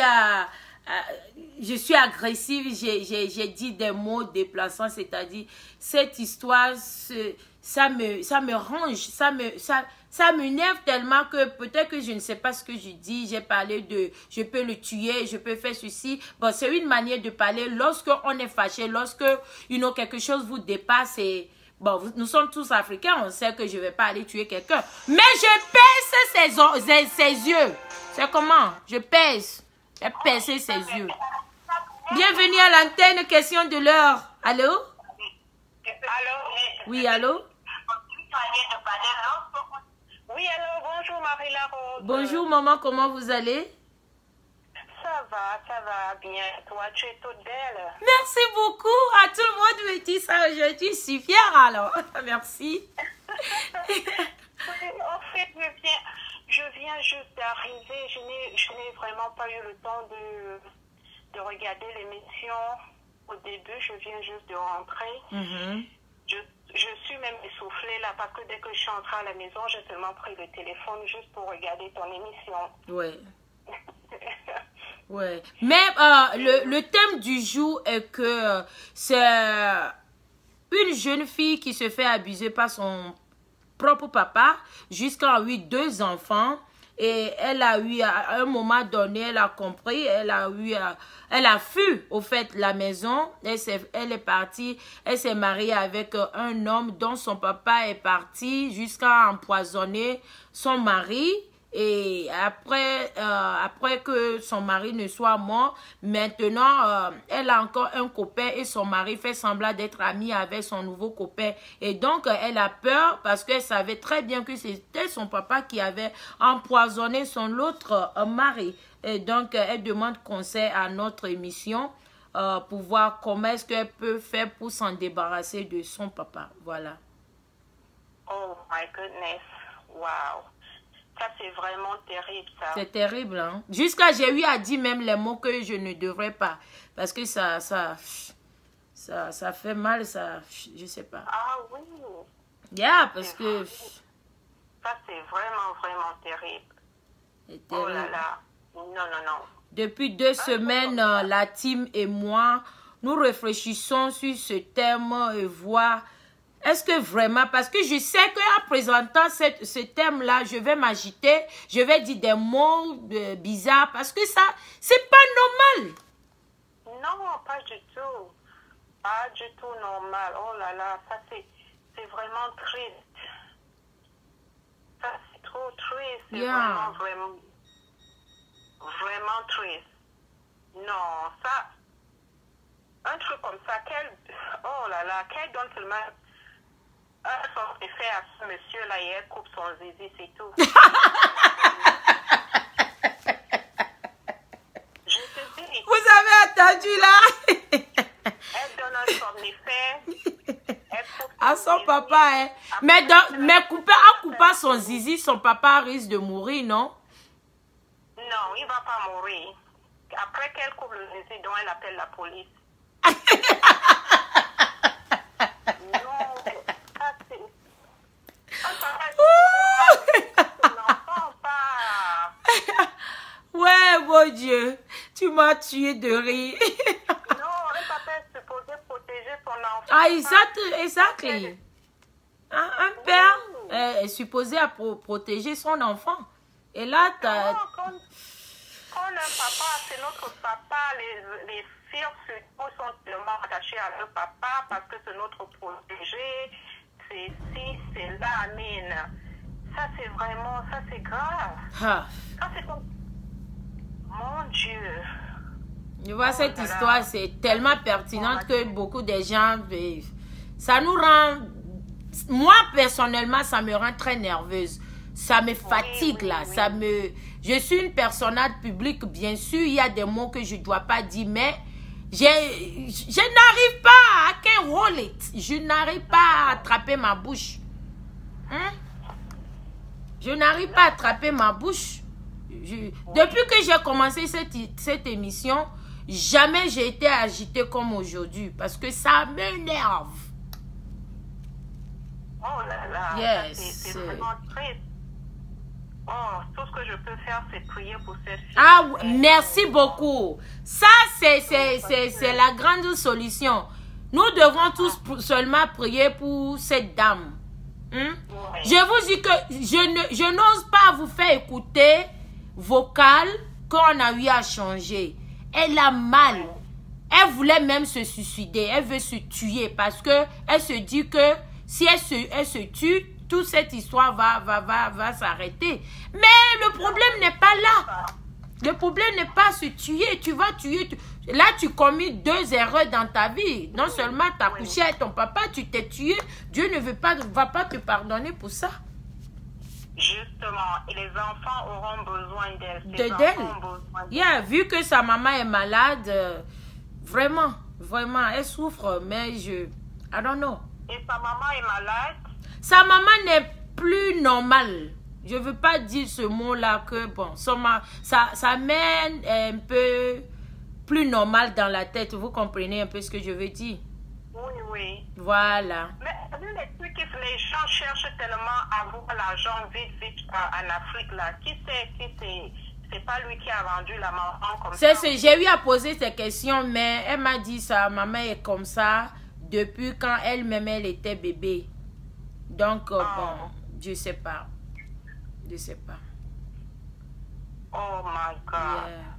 à... je suis agressive, j'ai dit des mots déplaçants, c'est-à-dire cette histoire, ça me range, ça m'énerve tellement que peut-être que je ne sais pas ce que je dis. J'ai parlé de je peux le tuer, je peux faire ceci. Bon, c'est une manière de parler lorsque on est fâché, lorsque quelque chose vous dépasse. Et bon, nous sommes tous africains, on sait que je ne vais pas aller tuer quelqu'un, mais je pèse ses yeux. C'est comment? Je pèse. J'ai percé ses yeux. Bienvenue à l'antenne, question de l'heure. Allô? Allô? Oui, allô? Oui, allô, bonjour Marie-Rose. Bonjour maman, comment vous allez? Ça va bien. Toi, tu es toute belle. Merci beaucoup. À tout le monde me dit ça aujourd'hui. Je suis fière alors. Merci. Oui, en fait, je viens juste d'arriver. Je n'ai vraiment pas eu le temps de regarder l'émission au début. Je viens juste de rentrer. Je suis même essoufflée là parce que dès que je suis entrée à la maison, j'ai seulement pris le téléphone juste pour regarder ton émission. Ouais. Ouais. Mais le thème du jour est que c'est une jeune fille qui se fait abuser par son propre papa jusqu'à 2 enfants. Et elle a eu, à un moment donné, elle a compris, elle a fui, au fait, la maison. Elle est partie, elle s'est mariée avec un homme dont son papa est parti jusqu'à empoisonner son mari. Et après que son mari ne soit mort, maintenant, elle a encore un copain et son mari fait semblant d'être ami avec son nouveau copain. Et donc, elle a peur parce qu'elle savait très bien que c'était son papa qui avait empoisonné son autre mari. Et donc, elle demande conseil à notre émission pour voir comment est-ce qu'elle peut faire pour s'en débarrasser de son papa. Voilà. Oh my goodness. Wow. Ça, c'est vraiment terrible, ça. C'est terrible, hein. Jusqu'à, j'ai eu à dire même les mots que je ne devrais pas. Parce que ça fait mal, ça, je sais pas. Ah oui. Yeah, parce que... Ça, c'est vraiment, vraiment terrible. C'est terrible. Oh là là. Non. Depuis 2 semaines, la team et moi, nous réfléchissons sur ce thème et voir... Est-ce que vraiment, parce que je sais qu'en présentant ce thème-là, je vais m'agiter, je vais dire des mots bizarres, parce que ça, c'est pas normal. Non, pas du tout. Pas du tout normal. Oh là là, ça c'est vraiment triste. Ça c'est trop triste. C'est vraiment triste. Non, ça, un truc comme ça, oh là là, qu'elle donne seulement... son effet à ce monsieur-là, et elle coupe son zizi, c'est tout. Je te dis. Vous avez entendu là? Elle donne un somnifère. À son papa, hein. Mais en coupant son zizi, son papa risque de mourir, non? Non, il ne va pas mourir. Après qu'elle coupe le zizi, donc elle appelle la police. Non, ça c'est... Ouais, mon Dieu, tu m'as tué de rire. Non, un papa est supposé protéger son enfant. Ah, exactly. Un père est supposé à protéger son enfant. Et là, quand un papa, c'est notre papa, les filles sont tellement attachées à leur papa parce que c'est notre protégé. C'est ci, c'est là, amen. Ça, c'est vraiment, ça, c'est grave. Ah. Ça, c'est comme... Mon Dieu. Tu vois, cette histoire, c'est tellement pertinente que beaucoup de gens... Ça nous rend... Moi, personnellement, ça me rend très nerveuse. Ça me fatigue, là. Ça me... Je suis une personnage publique, bien sûr. Il y a des mots que je ne dois pas dire, mais... Je n'arrive pas à can't hold it. Je n'arrive pas à attraper ma bouche. Hein? Je n'arrive pas à attraper ma bouche. Depuis que j'ai commencé cette émission, jamais j'ai été agitée comme aujourd'hui. Parce que ça m'énerve. Oh là là. Yes. C'est vraiment triste. Oh, tout ce que je peux faire, c'est prier pour cette fille. Ah, merci beaucoup. Ça, c'est la grande solution. Nous devons tous seulement prier pour cette dame. Hein? Ouais. Je vous dis que je n'ose pas vous faire écouter vocal qu'on a eu à changer. Elle a mal. Elle voulait même se suicider. Elle veut se tuer parce que elle se dit que si elle se tue, toute cette histoire va s'arrêter. Mais le problème n'est pas là. Le problème n'est pas se tuer. Tu vas tuer. Là, tu commis 2 erreurs dans ta vie. Non seulement tu as couché avec ton papa, tu t'es tué. Dieu ne va pas te pardonner pour ça. Justement, et les enfants auront besoin d'elle. Yeah, vu que sa maman est malade, vraiment, elle souffre, mais I don't know. Et sa maman est malade? Sa maman n'est plus normale. Je ne veux pas dire ce mot-là que, bon, sa mère est un peu plus normale dans la tête. Vous comprenez un peu ce que je veux dire? Oui, oui. Voilà. Mais les trucs que les gens cherchent tellement à avoir l'argent vite en Afrique, là. Qui c'est pas lui qui a vendu la maman comme ça? J'ai eu à poser ces questions, mais elle m'a dit sa maman est comme ça depuis quand elle-même elle était bébé. Donc, bon, je sais pas. Je sais pas. Oh my God. Yeah.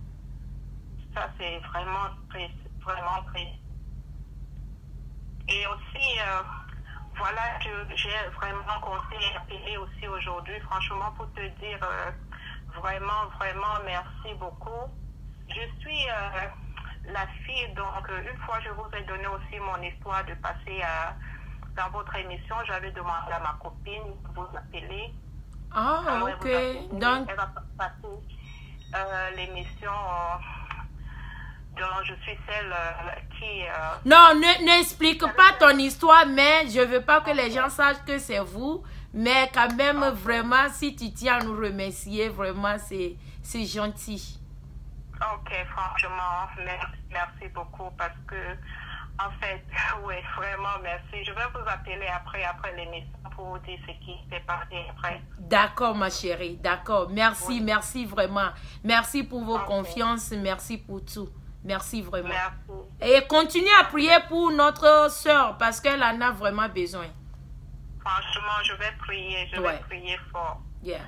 Ça, c'est vraiment triste. Vraiment triste. Et aussi, voilà, j'ai vraiment compté appeler aussi aujourd'hui, franchement, pour te dire vraiment merci beaucoup. Je suis la fille, donc une fois je vous ai donné aussi mon histoire de passer dans votre émission. J'avais demandé à ma copine de vous appeler. Ah, ok. Donc, elle va passer l'émission dont je suis celle qui... Non, n'explique pas ton histoire, mais je veux pas que les gens sachent que c'est vous. Mais quand même, vraiment, si tu tiens à nous remercier, vraiment, c'est gentil. Ok, franchement, merci beaucoup parce que, en fait, oui, vraiment, merci. Je vais vous appeler après l'émission pour vous dire ce qui s'est passé après. D'accord, ma chérie, d'accord. Merci, merci vraiment. Merci pour vos confiances, merci pour tout. Merci vraiment. Merci. Et continuez à prier pour notre soeur parce qu'elle en a vraiment besoin. Franchement, je vais prier. Je vais prier fort. Yeah.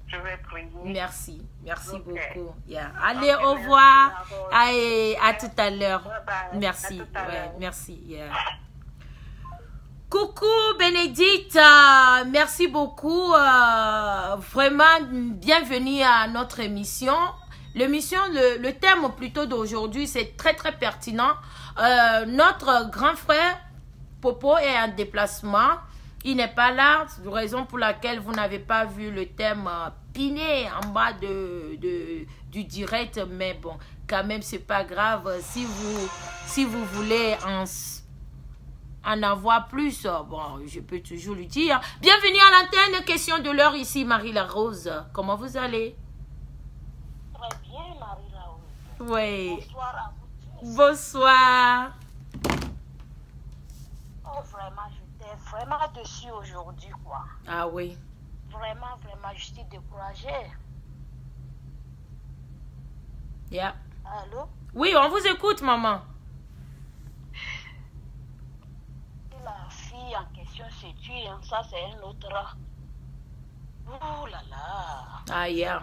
Je vais prier. Merci beaucoup. Yeah. Allez, au revoir. Allez, à tout à l'heure. Merci. Merci. Yeah. Coucou Bénédicte, merci beaucoup. Vraiment, bienvenue à notre émission. Le thème plutôt d'aujourd'hui, c'est très pertinent. Notre grand frère Popo est en déplacement. Il n'est pas là, raison pour laquelle vous n'avez pas vu le thème piné en bas du direct, mais bon, quand même, c'est pas grave. Si vous voulez en avoir plus, bon, je peux toujours lui dire. Bienvenue à l'antenne, question de l'heure ici, Marie-La-Rose. Comment vous allez? Très bien, Marie-La-Rose. Oui. Bonsoir à vous. Bonsoir. Oh, vraiment, j'étais vraiment dessus aujourd'hui, quoi. Ah oui. Vraiment, vraiment, je suis découragée. Yeah. Allô? Oui, on vous écoute, maman. Si la fille en question se tue, hein, ça c'est un autre. Ouh là là. Ah, yeah.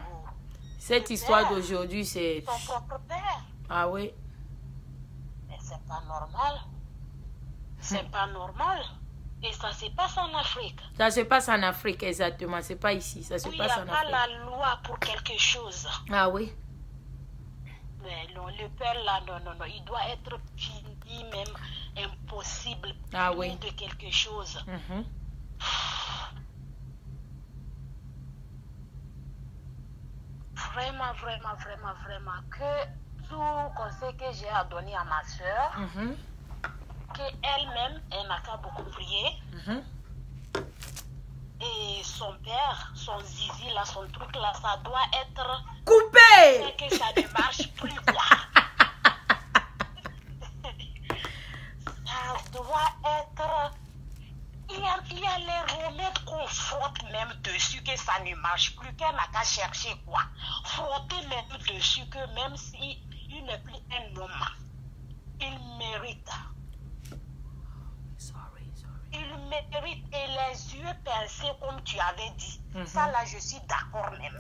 Cette histoire d'aujourd'hui, c'est... Son propre père. Ah oui. Mais c'est pas normal. C'est pas normal. Et ça se passe en Afrique. Ça se passe en Afrique, exactement. C'est pas ici. Ça se Oui, passe en il n'y a pas Afrique. la loi pour quelque chose. Ah oui. Mais non, le père là, non, il doit être puni même impossible. Ah puni oui. de quelque chose. Mhm. Vraiment, vraiment, vraiment, vraiment. Que tout conseil que j'ai à donner à ma soeur, Mhm. qu'elle-même, elle n'a qu'à beaucoup prier. Mhm. Et son père, son zizi là, son truc là, ça doit être... Coupé. que ça ne marche plus, quoi. Ça doit être... Il y a les remèdes qu'on frotte même dessus, que ça ne marche plus, qu'elle n'a qu'à chercher, quoi. Frotter même dessus, que même si il n'est plus un homme, il mérite. Sorry. Il mérite, et les yeux pincés, comme tu avais dit. Ça, là, je suis d'accord même.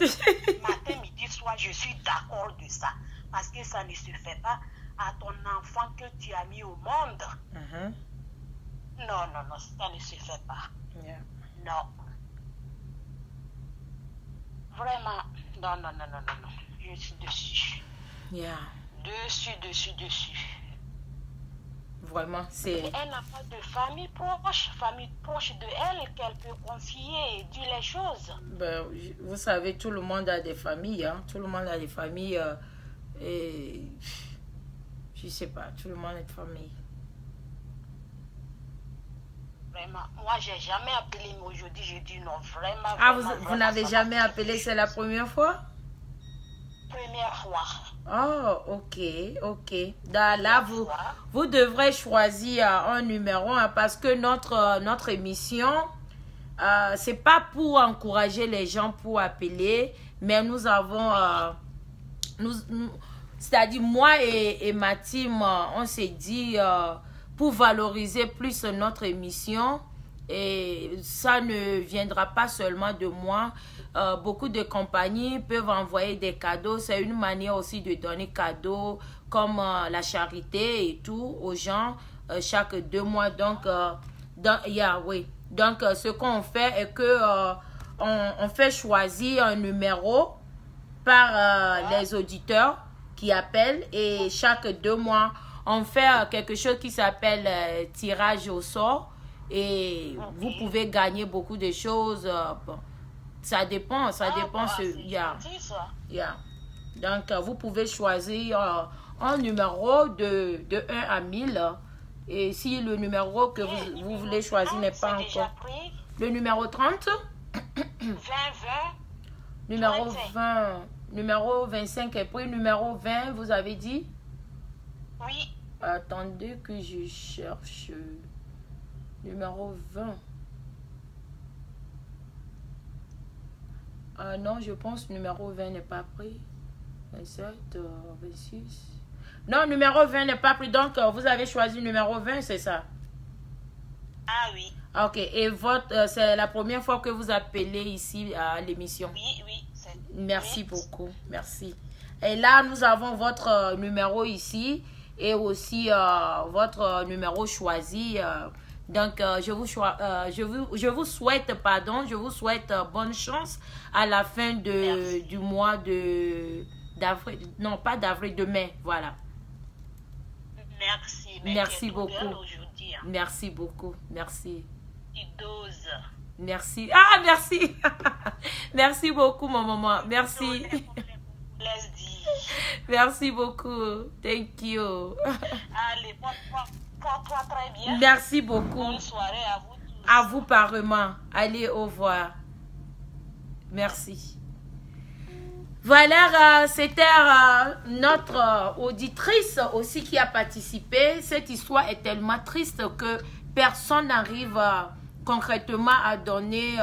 Matin, midi, soir, je suis d'accord de ça. Parce que ça ne se fait pas à ton enfant que tu as mis au monde. Mhm. Non, ça ne se fait pas. Yeah. Non. Vraiment, non. Je suis dessus. Yeah. Dessus. Vraiment, c'est... Elle n'a pas de famille proche de elle qu'elle peut confier et dire les choses. Ben, vous savez, tout le monde a des familles. Hein? Tout le monde a des familles. Et... Je sais pas, tout le monde a des familles. Vraiment, moi, j'ai jamais appelé, mais aujourd'hui, j'ai dit non, vraiment. Ah, vraiment, vous n'avez jamais appelé, c'est la première fois? Première fois. Oh, ok. Là, vous devrez choisir un numéro hein, parce que notre émission, c'est pas pour encourager les gens pour appeler, mais nous avons, c'est-à-dire moi et ma team, on s'est dit pour valoriser plus notre émission, et ça ne viendra pas seulement de moi. Beaucoup de compagnies peuvent envoyer des cadeaux. C'est une manière aussi de donner cadeaux comme la charité et tout aux gens chaque 2 mois. Donc, Donc, ce qu'on fait est que on fait choisir un numéro par les auditeurs qui appellent et chaque 2 mois, on fait quelque chose qui s'appelle tirage au sort et vous pouvez gagner beaucoup de choses. Bon. Ça dépend. Donc, vous pouvez choisir un numéro de 1 à 1000. Et si le numéro que vous voulez choisir n'est pas encore... Le numéro 30 20. Numéro 20. Numéro 25 est pris. Numéro 20, vous avez dit? Oui. Attendez que je cherche. Numéro 20. Non, je pense que numéro 20 n'est pas pris. 27, 26. Non, numéro 20 n'est pas pris. Donc, vous avez choisi numéro 20, c'est ça? Ah oui. Ok. Et c'est la première fois que vous appelez ici à l'émission? Oui. Merci beaucoup. Merci. Et là, nous avons votre numéro ici et aussi votre numéro choisi. Donc, je vous souhaite bonne chance à la fin du mois d'avril. Non, pas d'avril, de mai. Voilà. Merci beaucoup. Merci beaucoup. Merci. Merci. Ah, merci. Merci beaucoup, mon maman. Merci. Merci beaucoup. Thank you. Allez, porte-toi très bien. Merci beaucoup. Bonne soirée à vous tous. À vous pareillement. Allez, au revoir. Merci. Voilà, c'était notre auditrice aussi qui a participé. Cette histoire est tellement triste que personne n'arrive concrètement à donner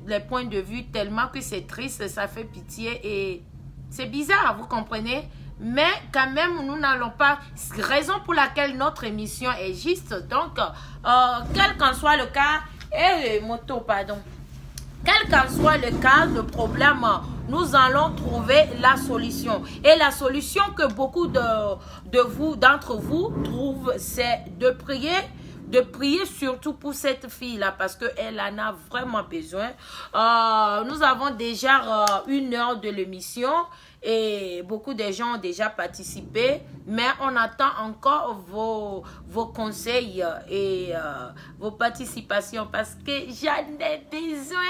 les points de vue, tellement que c'est triste, ça fait pitié et c'est bizarre, vous comprenez? Mais quand même, nous n'allons pas... Raison pour laquelle notre émission est juste. Donc, quel qu'en soit le cas... Quel qu'en soit le cas, le problème, nous allons trouver la solution. Et la solution que beaucoup d'entre vous trouvent, c'est de prier surtout pour cette fille-là, parce qu'elle en a vraiment besoin. Nous avons déjà 1 heure de l'émission et beaucoup de gens ont déjà participé, mais on attend encore vos conseils et vos participations parce que j'en ai besoin.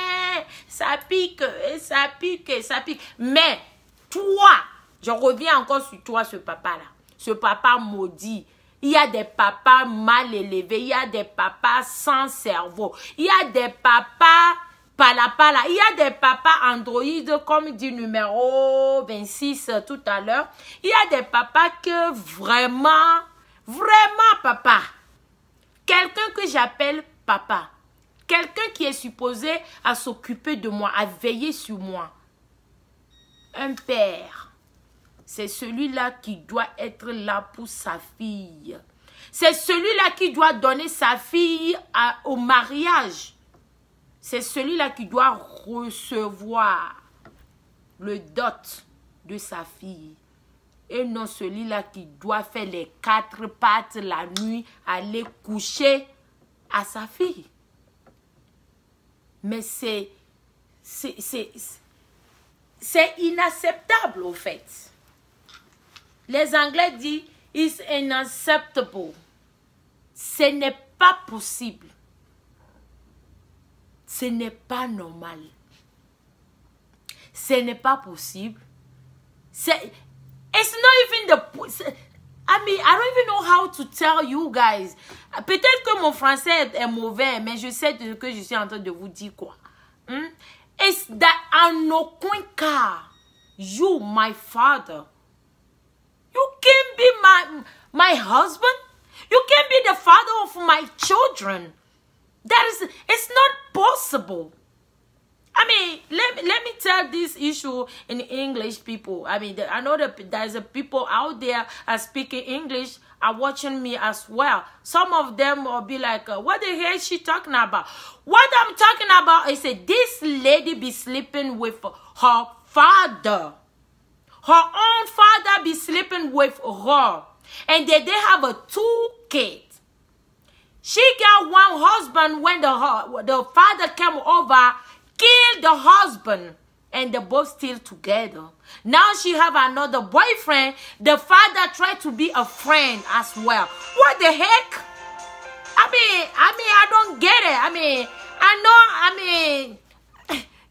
Ça pique, et ça pique, et ça pique. Mais toi, je reviens encore sur toi, ce papa-là, ce papa maudit. Il y a des papas mal élevés, il y a des papas sans cerveau, il y a des papas pala, il y a des papas androïdes comme dit numéro 26 tout à l'heure. Il y a des papas que vraiment papa, quelqu'un que j'appelle papa, quelqu'un qui est supposé à s'occuper de moi, à veiller sur moi. Un père, c'est celui-là qui doit être là pour sa fille. C'est celui-là qui doit donner sa fille au mariage. C'est celui-là qui doit recevoir le dot de sa fille. Et non celui-là qui doit faire les 4 pattes la nuit, aller coucher à sa fille. Mais c'est inacceptable au fait. Les Anglais disent « it's unacceptable ». Ce n'est pas possible. Ce n'est pas normal. Ce n'est pas possible. It's not even the... I mean, I don't even know how to tell you guys. Peut-être que mon français est mauvais, mais je sais que je suis en train de vous dire quoi. It's that en aucun cas, you, my father, you can be my husband. You can be the father of my children. It's not possible. I mean, let me tell this issue in English, people. I mean, I know that there's people out there are speaking English, are watching me as well. Some of them will be like, what the hell is she talking about? What I'm talking about is this lady be sleeping with her father. Her own father be sleeping with her. And they have 2 kids. She got one husband when the father came over, killed the husband, and they both still together. Now she have another boyfriend. The father tried to be a friend as well. What the heck? I mean, I don't get it.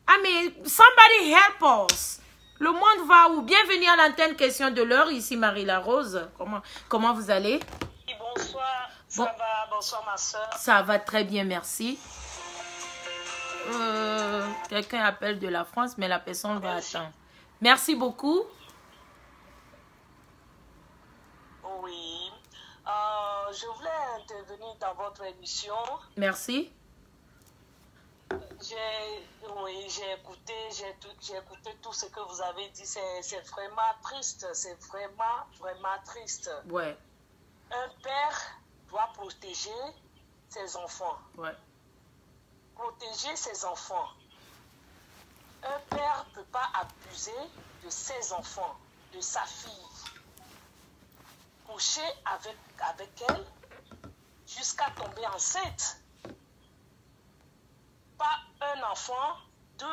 I mean, somebody help us. Le monde va où? Bienvenue à l'antenne Question de l'heure. Ici Marie Larose. Comment vous allez? Bonsoir. Ça va? Bonsoir ma soeur. Ça va très bien, merci. Quelqu'un appelle de la France, mais la personne va attendre. Merci beaucoup. Oui. Je voulais intervenir dans votre émission. Merci. J'ai écouté tout ce que vous avez dit. C'est vraiment triste. C'est vraiment triste. Ouais. Un père doit protéger ses enfants. Ouais. Protéger ses enfants. Un père ne peut pas abuser de ses enfants, de sa fille. Coucher avec elle jusqu'à tomber enceinte. Pas un enfant, 2.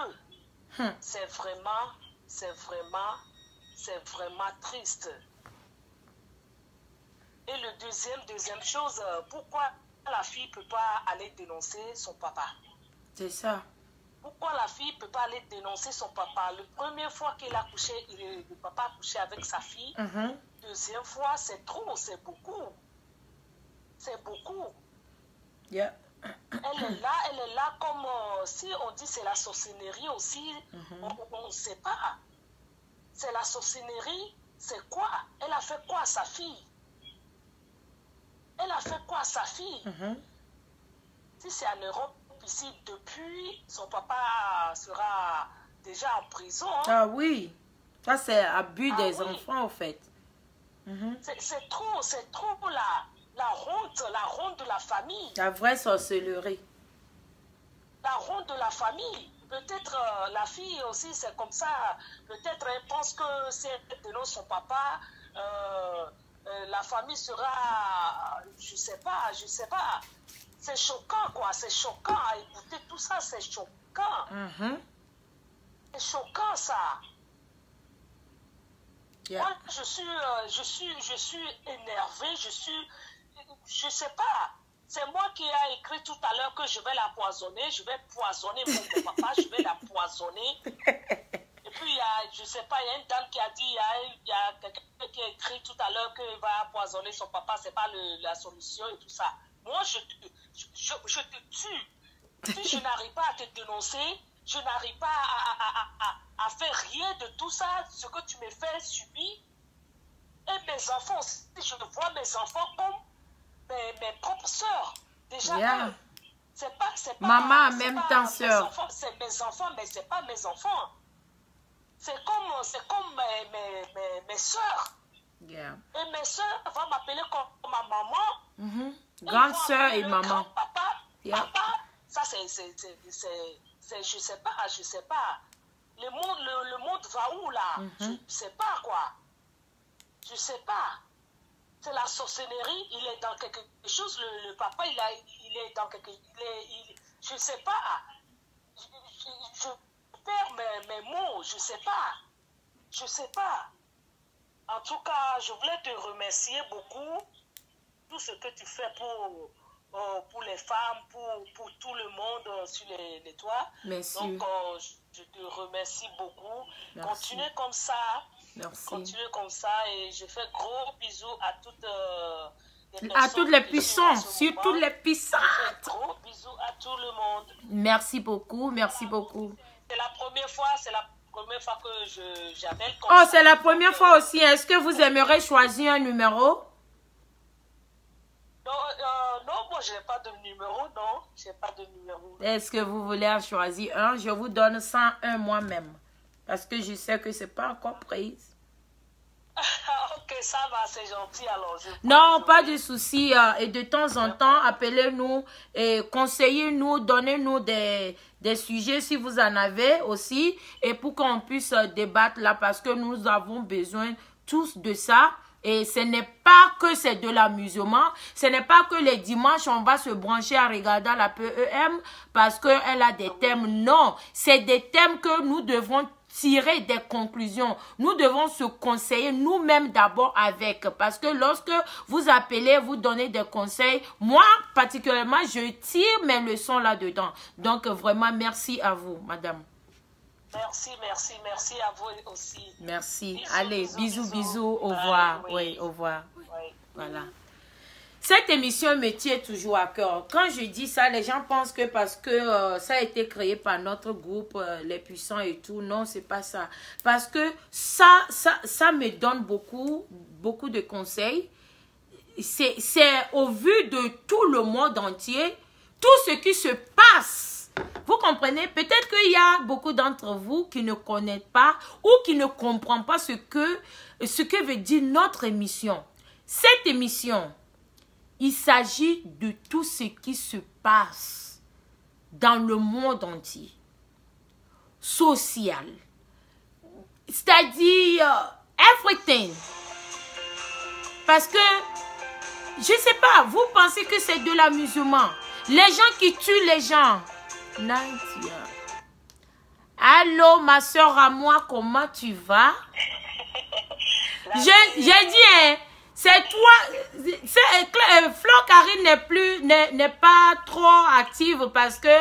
C'est vraiment triste. Et le deuxième chose, pourquoi la fille ne peut pas aller dénoncer son papa? C'est ça. Pourquoi la fille ne peut pas aller dénoncer son papa? La première fois qu'il a couché, le papa a couché avec sa fille. Deuxième fois, c'est trop, c'est beaucoup. C'est beaucoup. Yeah. Elle est là comme si on dit c'est la sorcellerie aussi. On ne sait pas. C'est la sorcellerie, c'est quoi? Elle a fait quoi à sa fille? Elle a fait quoi à sa fille? Si c'est en Europe, ici, depuis, son papa sera déjà en prison. Ah oui, ça c'est abus des enfants, en fait. C'est trop la honte de la famille. La vraie sorcellerie. La honte de la famille. Peut-être la fille aussi, c'est comme ça. Peut-être elle pense que si elle dénonce son papa, la famille sera... Je sais pas. C'est choquant, quoi. C'est choquant à écouter tout ça. C'est choquant. C'est choquant, ça. Yeah. Moi, je suis énervée. Je sais pas. C'est moi qui ai écrit tout à l'heure que je vais la poisonner. Je vais poisonner mon papa. Je vais la poisonner. Et puis, il y a, je sais pas, il y a une dame qui a dit, il y a quelqu'un qui a écrit tout à l'heure qu'il va poisonner son papa. C'est pas la solution et tout ça. Moi, je te tue. Si je n'arrive pas à te dénoncer, je n'arrive pas à faire rien de tout ça, ce que tu me fais subir. Et mes enfants, si je vois mes enfants comme mes propres sœurs. Déjà, c'est pas maman en même temps sœur. C'est mes enfants, mais c'est pas mes enfants. C'est comme mes sœurs. Yeah. Et mes sœurs vont m'appeler comme ma maman. Grande sœur et maman. Papa, Yeah. papa, ça c'est, je sais pas. Le monde va où là? Je sais pas quoi. Je sais pas. C'est la sorcellerie, il est dans quelque chose, le papa, il est dans quelque... je sais pas. Je perds mes mots, je sais pas. En tout cas, je voulais te remercier beaucoup. Tout ce que tu fais pour les femmes, pour tout le monde sur les toits. Merci. Donc, je te remercie beaucoup. Merci. Continuez comme ça. Merci. Continuez comme ça et je fais gros bisous à toutes les puissances, surtout les puissantes. Gros bisous à tout le monde. Merci beaucoup. C'est la première fois que j'appelle comme Oh, ça. c'est la première fois aussi. Est-ce que vous aimeriez choisir un numéro? Non, moi je n'ai pas de numéro, non. J'ai pas de numéro. Est-ce que vous voulez en choisir un? Je vous donne 101 moi-même. Parce que je sais que c'est pas encore prise. Ok, ça va, c'est gentil alors. Non, pas de souci. Et de temps en temps, appelez-nous et conseillez-nous, donnez-nous des sujets si vous en avez aussi. Et pour qu'on puisse débattre là, parce que nous avons besoin tous de ça. Et ce n'est pas que c'est de l'amusement. Ce n'est pas que les dimanches, on va se brancher à regarder la PEM parce qu'elle a des thèmes. Non, c'est des thèmes que nous devons tirer des conclusions. Nous devons se conseiller nous-mêmes d'abord avec. Parce que lorsque vous appelez, vous donnez des conseils, moi, particulièrement, je tire mes leçons là-dedans. Donc, vraiment, merci à vous, madame. Merci à vous aussi. Merci. Allez, bisous, au revoir. Oui, au revoir. Oui. Voilà. Cette émission me tient toujours à cœur. Quand je dis ça, les gens pensent que parce que ça a été créé par notre groupe, les puissants et tout. Non, c'est pas ça. Parce que ça me donne beaucoup de conseils. C'est au vu de tout le monde entier, tout ce qui se passe. Vous comprenez? Peut-être qu'il y a beaucoup d'entre vous qui ne connaissent pas ou qui ne comprennent pas ce que veut dire notre émission. Cette émission, il s'agit de tout ce qui se passe dans le monde entier. Social. C'est-à-dire everything. Parce que, je ne sais pas, vous pensez que c'est de l'amusement. Les gens qui tuent les gens. Nadia. Allô, ma soeur à moi, comment tu vas? J'ai dit, hein, c'est toi, Flore Karine n'est pas trop active parce que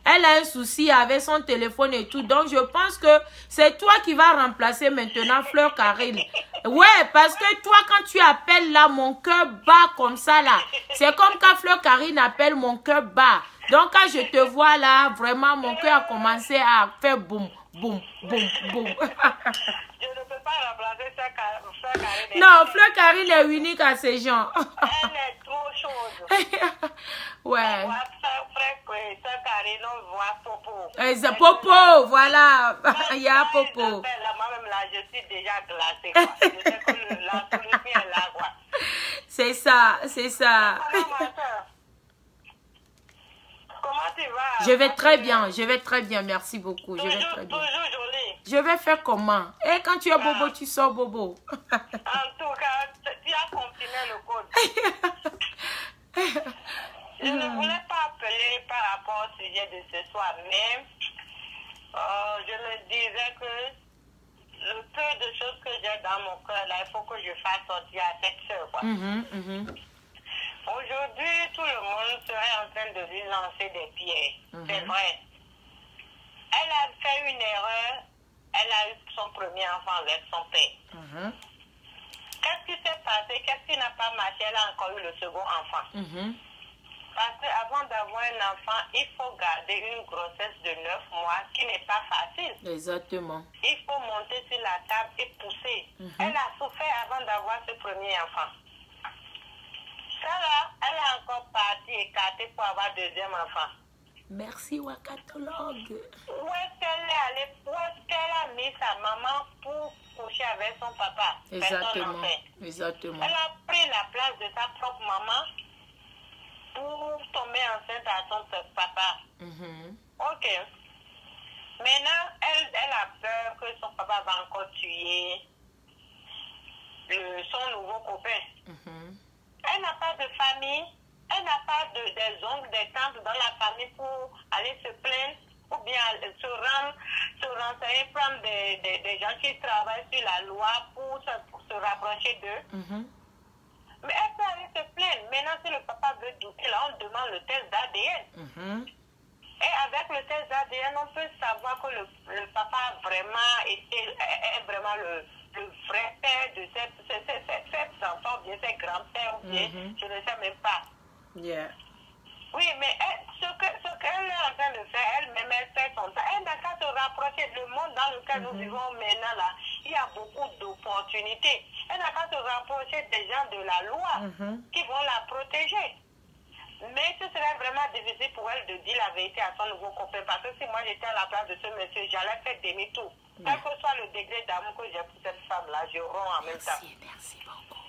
Elle a un souci avec son téléphone et tout. Donc, je pense que c'est toi qui vas remplacer maintenant Fleur Karine. Ouais, parce que toi, quand tu appelles là, mon cœur bat comme ça là. C'est comme quand Fleur Karine appelle, mon cœur bat. Donc, quand je te vois là, vraiment, mon cœur a commencé à faire boum, boum, boum, boum. Je ne peux pas remplacer Fleur Karine. Non, Fleur Karine est unique à ces gens. Elle est trop chaude. Ouais. On voit Fleur Karine, on voit Popo. C'est Popo, voilà. Il y a Popo. Moi-même là, je suis déjà glacée. Quoi. Je sais que la solution est là. Quoi. C'est ça, c'est ça. Comment tu vas? Je vais très bien, merci beaucoup. Je vais très bien. Toujours jolie. Je vais faire comment? Et quand tu es bobo, tu sors bobo. En tout cas, tu as confirmé le code. Je ne voulais pas appeler par rapport au sujet de ce soir, mais je me disais que le peu de choses que j'ai dans mon cœur, là, il faut que je fasse sortir à cette soeur. Aujourd'hui, tout le monde serait en train de lui lancer des pierres. C'est vrai. Elle a fait une erreur. Elle a eu son premier enfant avec son père. Qu'est-ce qui s'est passé? Qu'est-ce qui n'a pas marché? Elle a encore eu le second enfant. Parce qu'avant d'avoir un enfant, il faut garder une grossesse de 9 mois qui n'est pas facile. Exactement. Il faut monter sur la table et pousser. Elle a souffert avant d'avoir ce premier enfant. Ça là, elle est encore partie écartée pour avoir deuxième enfant. Merci, Wakatologue. Où est-ce qu'elle est allée? Où est-ce qu'elle a mis sa maman pour coucher avec son papa? Exactement. Exactement. Elle a pris la place de sa propre maman pour tomber enceinte à son papa. Ok. Maintenant, elle a peur que son papa va encore tuer son nouveau copain. Elle n'a pas de famille. Elle n'a pas des oncles, des tantes dans la famille pour aller se plaindre ou bien se renseigner, prendre des gens qui travaillent sur la loi pour se rapprocher d'eux. Mais elle peut aller se plaindre. Maintenant, si le papa veut douter, là, on demande le test d'ADN. Et avec le test d'ADN, on peut savoir que le papa a vraiment est vraiment le vrai père de ses enfants, ou bien ses grands-pères, ou bien, je ne sais même pas. Oui, mais ce qu'elle est en train de faire, elle-même, elle fait son temps. Elle n'a qu'à se rapprocher du monde dans lequel nous vivons maintenant, là. Il y a beaucoup d'opportunités. Elle n'a qu'à se rapprocher des gens de la loi qui vont la protéger. Mais ce serait vraiment difficile pour elle de dire la vérité à son nouveau copain. Parce que si moi j'étais à la place de ce monsieur, j'allais faire demi-tour. Quel que soit le degré d'amour que j'ai pour cette femme-là, je romps en même temps. Merci beaucoup.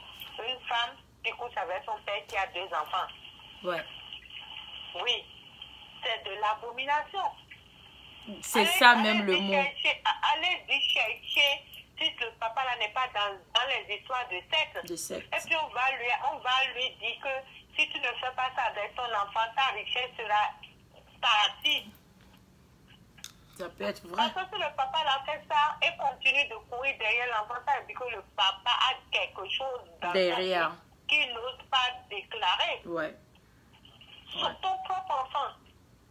Une femme qui couche avec son père qui a 2 enfants. Ouais. Oui, c'est de l'abomination. C'est ça même le mot. Allez-y chercher si le papa là n'est pas dans les histoires de sexe. Et puis on va lui dire que si tu ne fais pas ça avec ton enfant, ta richesse sera partie. Ça peut être vrai. Parce que si le papa l'a fait ça et continue de courir derrière l'enfant, ça veut dire que le papa a quelque chose dans derrière qu'il n'ose pas déclarer. Ouais. Sur ton propre enfant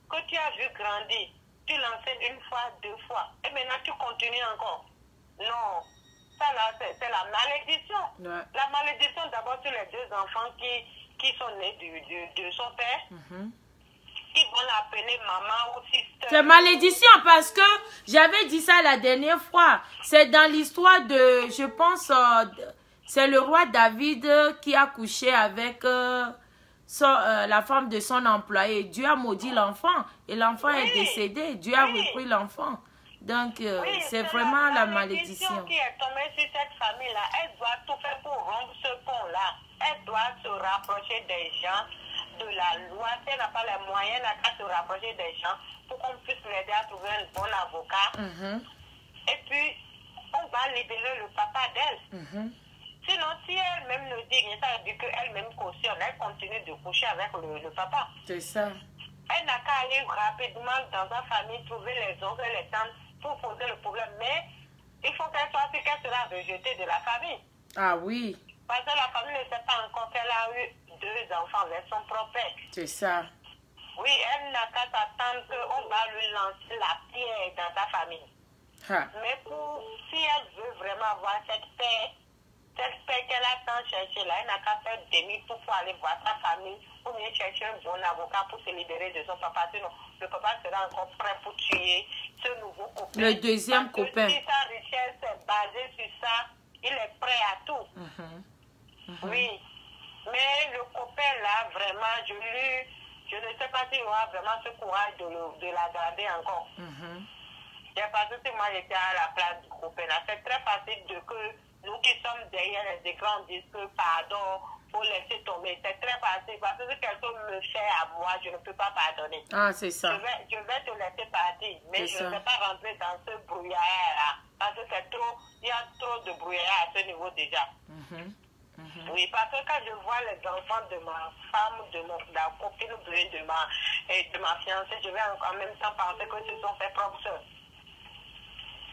que tu as vu grandir, tu l'enseignes 1 fois, 2 fois, et maintenant tu continues encore. Non, ça là, c'est la malédiction. Ouais. La malédiction d'abord sur les 2 enfants qui sont nés de son père, qui vont l'appeler maman ou sister. C'est malédiction parce que j'avais dit ça la dernière fois. C'est dans l'histoire de, je pense, c'est le roi David qui a couché avec la femme de son employé. Dieu a maudit l'enfant et l'enfant est décédé. Dieu a repris l'enfant. Donc, c'est vraiment la malédiction qui est tombée sur cette famille-là. Elle doit tout faire pour rompre ce pont-là. Elle doit se rapprocher des gens de la loi. Si elle n'a pas les moyens, elle n'a qu'à se rapprocher des gens pour qu'on puisse l'aider à trouver un bon avocat. Et puis, on va libérer le papa d'elle. Sinon, si elle-même ne dit rien, ça veut dire qu'elle-même cautionne. Elle continue de coucher avec le papa. C'est ça. Elle n'a qu'à aller rapidement dans sa famille, trouver les oncles et les tantes pour poser le problème. Mais il faut qu'elle soit sûre qu'elle sera rejetée de la famille. Ah oui. Parce que la famille ne sait pas encore qu'elle a eu 2 enfants avec son propre père. C'est ça. Oui, elle n'a qu'à s'attendre qu'on va lui lancer la pierre dans sa famille. Ah. Mais si elle veut vraiment avoir cette paix qu'elle a tant cherché là, elle n'a qu'à faire demi pour aller voir sa famille, ou bien chercher un bon avocat pour se libérer de son papa. Sinon, le papa sera encore prêt pour tuer ce nouveau copain. Le deuxième Parce copain. Que si sa richesse est basée sur ça, il est prêt à tout. Oui. Mais le copain là, vraiment, je ne sais pas s'il aura vraiment ce courage de la garder encore. Parce que si moi j'étais à la place du copain là, c'est très facile que nous qui sommes derrière les écrans disent que pardon, faut laisser tomber. C'est très facile parce que si quelqu'un me fait à moi, je ne peux pas pardonner. Ah, c'est ça. Je vais te laisser partir, mais je ça. ne vais pas rentrer dans ce brouillard là. Parce que il y a trop de brouillard à ce niveau déjà. Oui, parce que quand je vois les enfants de ma femme, de la copine de ma fiancée, je vais en même temps penser que ce sont ses propres soeurs.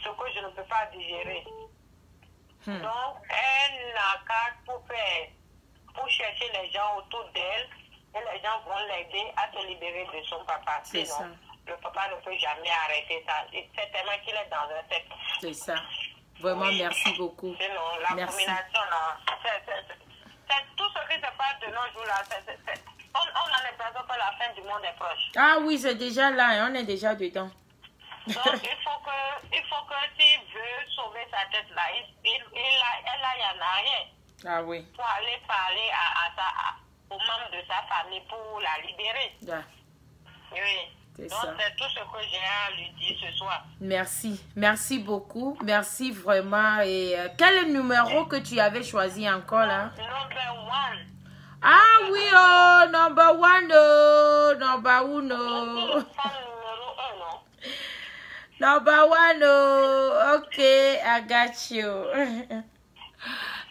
Ce que je ne peux pas digérer. Donc, elle n'a qu'à tout faire pour chercher les gens autour d'elle et les gens vont l'aider à se libérer de son papa. C'est ça. Sinon, le papa ne peut jamais arrêter ça. C'est tellement qu'il est dans un secte. C'est ça. Vraiment, merci beaucoup. Sinon, la combinaison, là, c'est tout ce qui se passe de nos jours là. On a l'impression que la fin du monde est proche. Ah oui, c'est déjà là, on est déjà dedans. Donc, il faut que s'il veut sauver sa tête là, elle aille en arrière. Ah oui. Pour aller parler aux membres de sa famille pour la libérer. Ah. Oui. Donc, c'est tout ce que j'ai à lui dire ce soir. Merci. Merci beaucoup. Merci vraiment. Et quel numéro que tu avais choisi encore là? Number one. Ah oui, oh, number one, oh, number uno. Number one, oh, ok, I got you.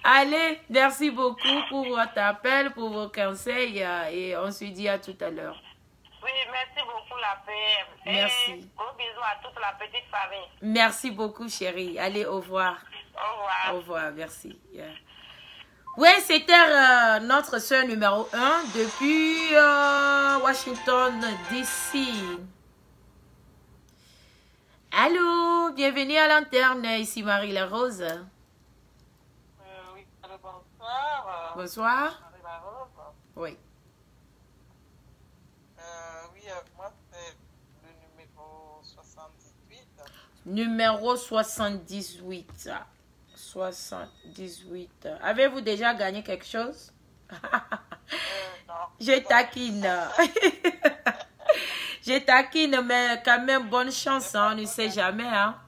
Allez, merci beaucoup pour votre appel, pour vos conseils et on se dit à tout à l'heure. Oui, merci beaucoup la PM. Merci. Et gros bisous à toute la petite famille. Merci beaucoup chérie. Allez, au revoir. Au revoir. Au revoir, merci. Yeah. Oui, c'était notre soeur numéro 1 depuis Washington, D.C. Allô, bienvenue à l'antenne, ici Marie-La Rose. Oui, bonsoir. Bonsoir. Marie-La Rose. Oui. Oui, moi c'est le numéro 78. Numéro 78. 78. Avez-vous déjà gagné quelque chose? Non. Je taquine. Je taquine, mais quand même, bonne chance, hein, on ne sait jamais. Hein.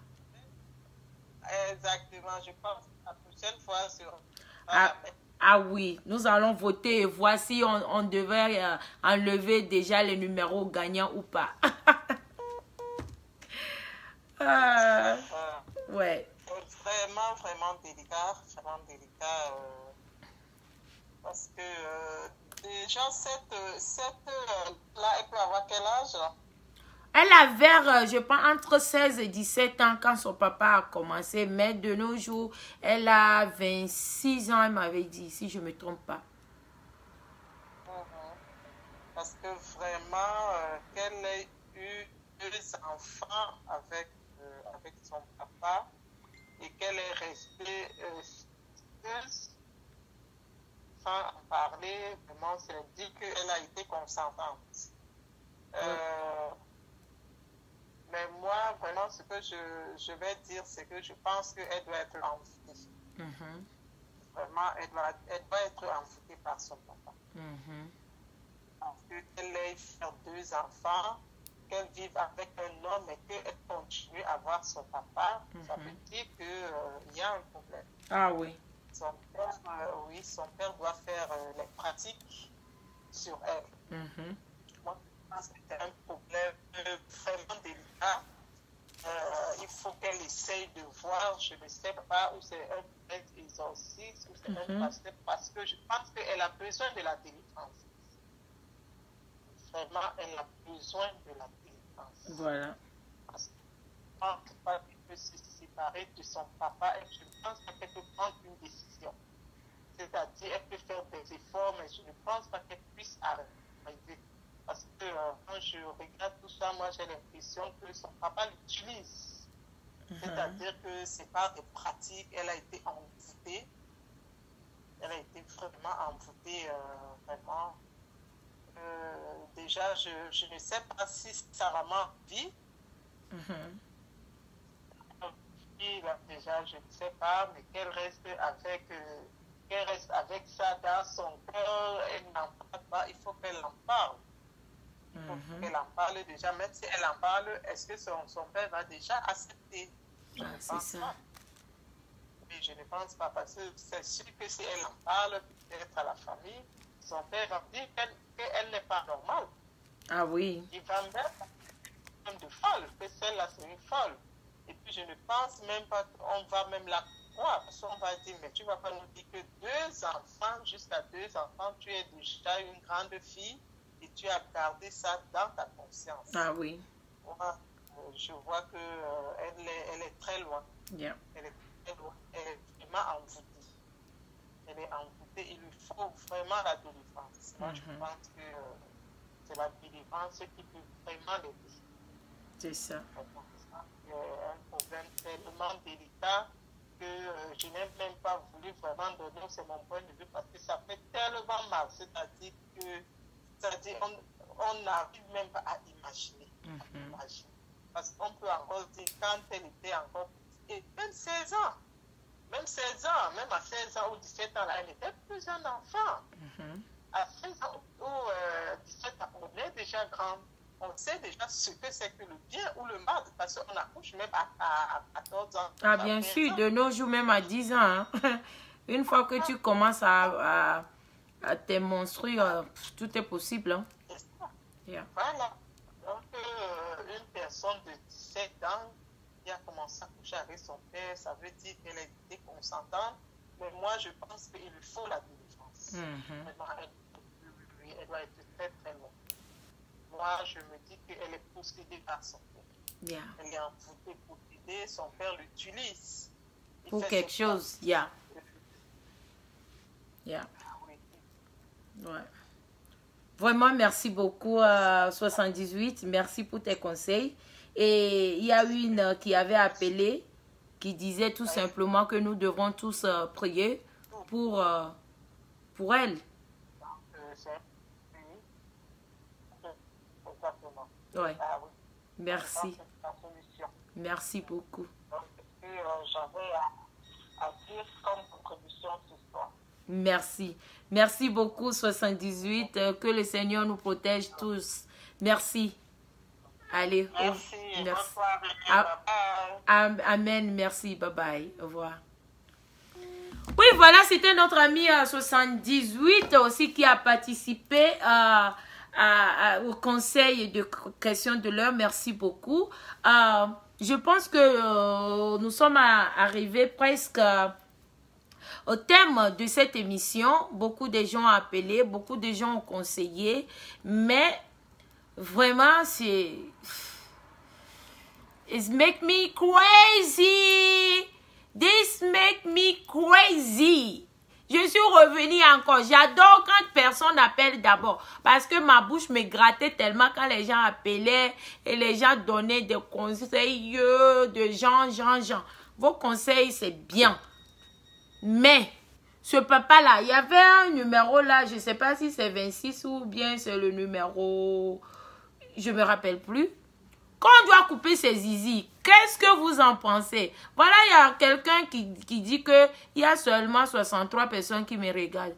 Exactement, je pense que la prochaine fois sur... Ah oui, nous allons voter et voir si on devait enlever déjà les numéros gagnants ou pas. Ouais. Vraiment, vraiment délicat, parce que déjà, cette là, elle peut avoir quel âge? Elle avait, je pense, entre 16 et 17 ans quand son papa a commencé, mais de nos jours, elle a 26 ans, elle m'avait dit, si je ne me trompe pas. Parce que vraiment, qu'elle ait eu 2 enfants avec son papa et qu'elle est restée sans en parler, vraiment, c'est dit qu'elle a été consentante. Mais moi, vraiment, ce que je vais dire, c'est que je pense qu'elle doit être envoûtée. Vraiment, elle doit être envoûtée par son papa. Parce qu'elle ait faire 2 enfants, qu'elle vive avec un homme et qu'elle continue à voir son papa, ça veut dire qu'il y a un problème. Ah oui. Son père doit faire les pratiques sur elle. Moi, je pense que c'est un problème vraiment délicat. Il faut qu'elle essaye de voir, je ne sais pas, où c'est un problème exorciste, ou c'est un pasteur, parce que je pense qu'elle a besoin de la délivrance. Vraiment, elle a besoin de la délivrance. Voilà. Parce qu'elle peut se séparer de son papa et je pense qu'elle peut prendre une décision. C'est-à-dire, elle peut faire des efforts, mais je ne pense pas qu'elle puisse arriver. Parce que quand je regarde tout ça, moi j'ai l'impression que son papa l'utilise. C'est-à-dire que c'est par des pratiques, elle a été envoûtée. Elle a été vraiment envoûtée, vraiment. Déjà, je ne sais pas si sa maman vit. Déjà, je ne sais pas, mais qu'elle reste avec ça dans son cœur, elle n'en parle pas, il faut qu'elle en parle. Il faut qu'elle en parle déjà, même si elle en parle, est-ce que son père va déjà accepter? Je ne pense pas. Mais je ne pense pas, parce que c'est sûr que si elle en parle, peut-être à la famille, son père va dire qu'elle n'est pas normale. Ah oui. Il va même de folle, que celle-là c'est une folle. Et puis je ne pense même pas qu'on va même la croire, parce qu'on va dire, mais tu ne vas pas nous dire que 2 enfants, jusqu'à 2 enfants, tu es déjà une grande fille et tu as gardé ça dans ta conscience. Ah oui. Moi, je vois qu'elle est très loin. Yeah. Elle est très loin. Elle est vraiment envoûtée. Elle est envoûtée. Il lui faut vraiment la délivrance. Moi, je pense que c'est la délivrance qui peut vraiment l'aider. C'est ça. Il y a un problème tellement délicat que je n'ai même pas voulu vraiment donner, c'est mon point de vue, parce que ça fait tellement mal. C'est-à-dire on n'arrive même pas à imaginer. Parce qu'on peut encore dire, quand elle était encore petite, et même 16 ans, même à 16 ans ou 17 ans, là, elle était plus un enfant. À 16 ans ou 17 ans, on est déjà grand. On sait déjà ce que c'est que le bien ou le mal, parce qu'on accouche même à 14 ans. Ah, bien sûr, de nos jours, même à 10 ans. Hein. Une fois que tu commences à te monstruer, tout est possible. Hein. C'est ça. Yeah. Voilà. Donc, une personne de 17 ans qui a commencé à coucher avec son père, ça veut dire qu'elle a été consentante. Mais moi, je pense qu'il lui faut la délivrance. Elle doit être très, très longue. Moi, je me dis qu'elle est possédée par son père. Yeah. Elle est envoûtée, possédée, son père l'utilise. Pour quelque chose, yeah. Yeah. Oui. Ouais. Vraiment, merci beaucoup, 78. Merci pour tes conseils. Et il y a une qui avait appelé, qui disait tout simplement que nous devrons tous prier pour elle. Ouais. Ah, oui. Merci. C'est la solution. Merci beaucoup. Donc, j'avais à dire comme contribution ce soir. Merci. Merci beaucoup, 78. Que le Seigneur nous protège tous. Merci. Allez. Merci. Merci. Bye. Amen. Merci. Bye bye. Au revoir. Oui, voilà, c'était notre ami 78 aussi qui a participé au conseil de question de l'heure. Merci beaucoup. Je pense que nous sommes arrivés presque au thème de cette émission. Beaucoup de gens ont appelé, beaucoup de gens ont conseillé, mais vraiment c'est... It make me crazy. This make me crazy. Je suis revenue encore. J'adore quand personne appelle d'abord. Parce que ma bouche me grattait tellement quand les gens appelaient et les gens donnaient des conseils de gens. Vos conseils, c'est bien. Mais, ce papa-là, il y avait un numéro là, je ne sais pas si c'est 26 ou bien c'est le numéro... Je ne me rappelle plus. Quand on doit couper ses zizi, qu'est-ce que vous en pensez? Voilà, il y a quelqu'un qui dit qu'il y a seulement 63 personnes qui me regardent.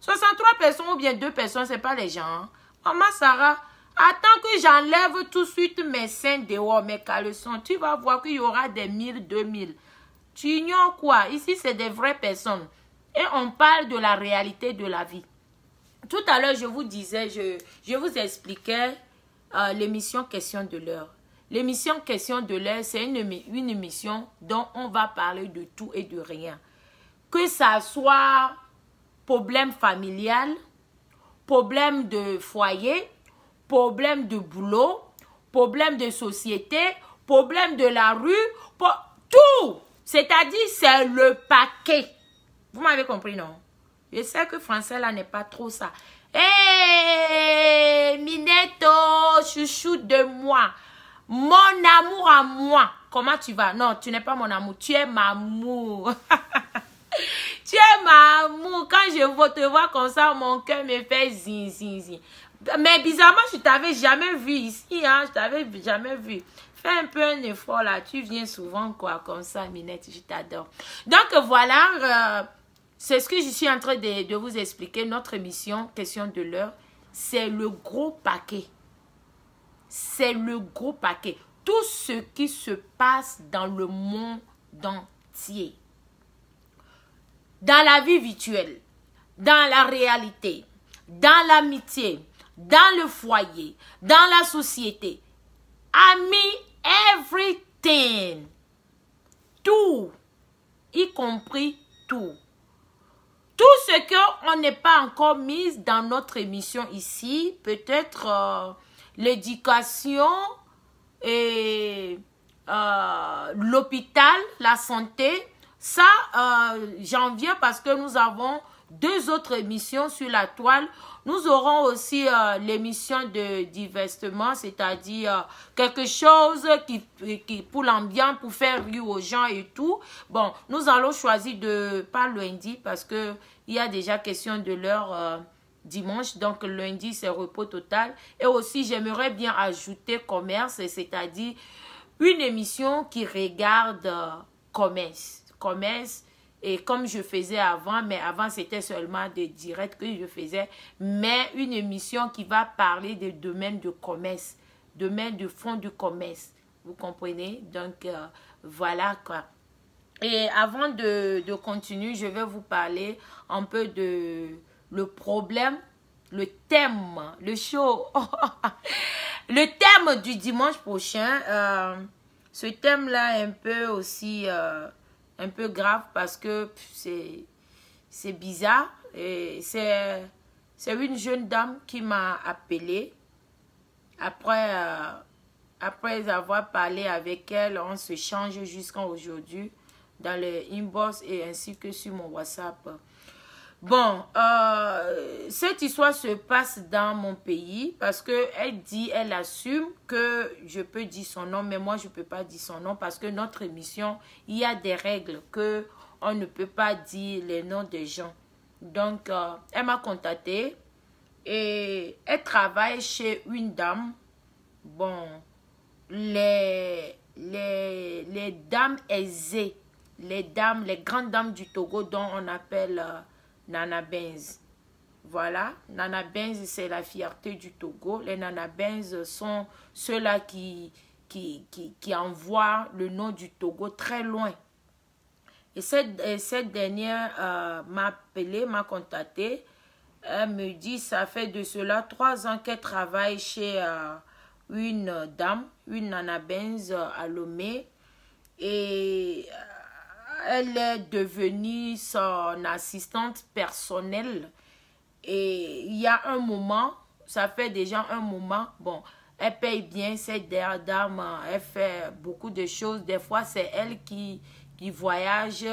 63 personnes ou bien 2 personnes, ce n'est pas les gens. Hein? Maman Sarah, attends que j'enlève tout de suite mes seins dehors, mes caleçons. Tu vas voir qu'il y aura des 1000, 2000. Tu ignores quoi? Ici, c'est des vraies personnes. Et on parle de la réalité de la vie. Tout à l'heure, je vous disais, je vous expliquais l'émission Question de l'heure. L'émission Question de l'heure, c'est une émission dont on va parler de tout et de rien. Que ça soit problème familial, problème de foyer, problème de boulot, problème de société, problème de la rue, tout. C'est-à-dire, c'est le paquet. Vous m'avez compris, non? Je sais que français, là, n'est pas trop ça. Hey, Minetto, chouchou de moi. Mon amour à moi. Comment tu vas? Non, tu n'es pas mon amour. Tu es ma amour. Tu es ma amour. Quand je te vois comme ça, mon cœur me fait zin, zin, zin. Mais bizarrement, je t'avais jamais vu ici. Hein? Je t'avais jamais vu. Fais un peu un effort là. Tu viens souvent quoi, comme ça, Minette. Je t'adore. Donc voilà, c'est ce que je suis en train de vous expliquer. Notre émission, question de l'heure, c'est le gros paquet. C'est le gros paquet. Tout ce qui se passe dans le monde entier. Dans la vie virtuelle, dans la réalité, dans l'amitié, dans le foyer, dans la société. Ami, everything. Tout, y compris tout. Tout ce qu'on n'est pas encore mis dans notre émission ici, peut-être l'éducation et l'hôpital, la santé, ça, j'en viens parce que nous avons 2 autres émissions sur la toile. Nous aurons aussi l'émission de divertissement, c'est-à-dire quelque chose qui pour l'ambiance, pour faire rire aux gens et tout. Bon, nous allons choisir de pas lundi parce que il y a déjà question de l'heure dimanche, donc lundi c'est repos total. Et aussi j'aimerais bien ajouter commerce, c'est-à-dire une émission qui regarde commerce. Et comme je faisais avant, mais avant c'était seulement des directs que je faisais, mais une émission qui va parler des domaines de commerce, domaine de fond du commerce, vous comprenez? Donc voilà quoi. Et avant de continuer, je vais vous parler un peu de le problème, le thème, le show, le thème du dimanche prochain. Ce thème-là est un peu aussi... un peu grave parce que c'est bizarre. C'est une jeune dame qui m'a appelé. Après avoir parlé avec elle, on se change jusqu'à aujourd'hui dans le inbox et ainsi que sur mon WhatsApp. Bon, cette histoire se passe dans mon pays parce qu'elle dit, elle assume que je peux dire son nom, mais moi je ne peux pas dire son nom parce que notre émission, il y a des règles que on ne peut pas dire les noms des gens. Donc, elle m'a contactée et elle travaille chez une dame. Bon, les dames aisées, les grandes dames du Togo dont on appelle... Nana Benz. Voilà, Nana Benz, c'est la fierté du Togo. Les Nana Benz sont ceux-là qui envoient le nom du Togo très loin. Et cette dernière m'a appelé, m'a contacté. Elle me dit, ça fait de cela 3 ans qu'elle travaille chez une dame, une Nana Benz à Lomé. Et... elle est devenue son assistante personnelle. Et il y a un moment, ça fait déjà un moment, bon, elle paye bien cette dame, elle fait beaucoup de choses. Des fois, c'est elle qui voyage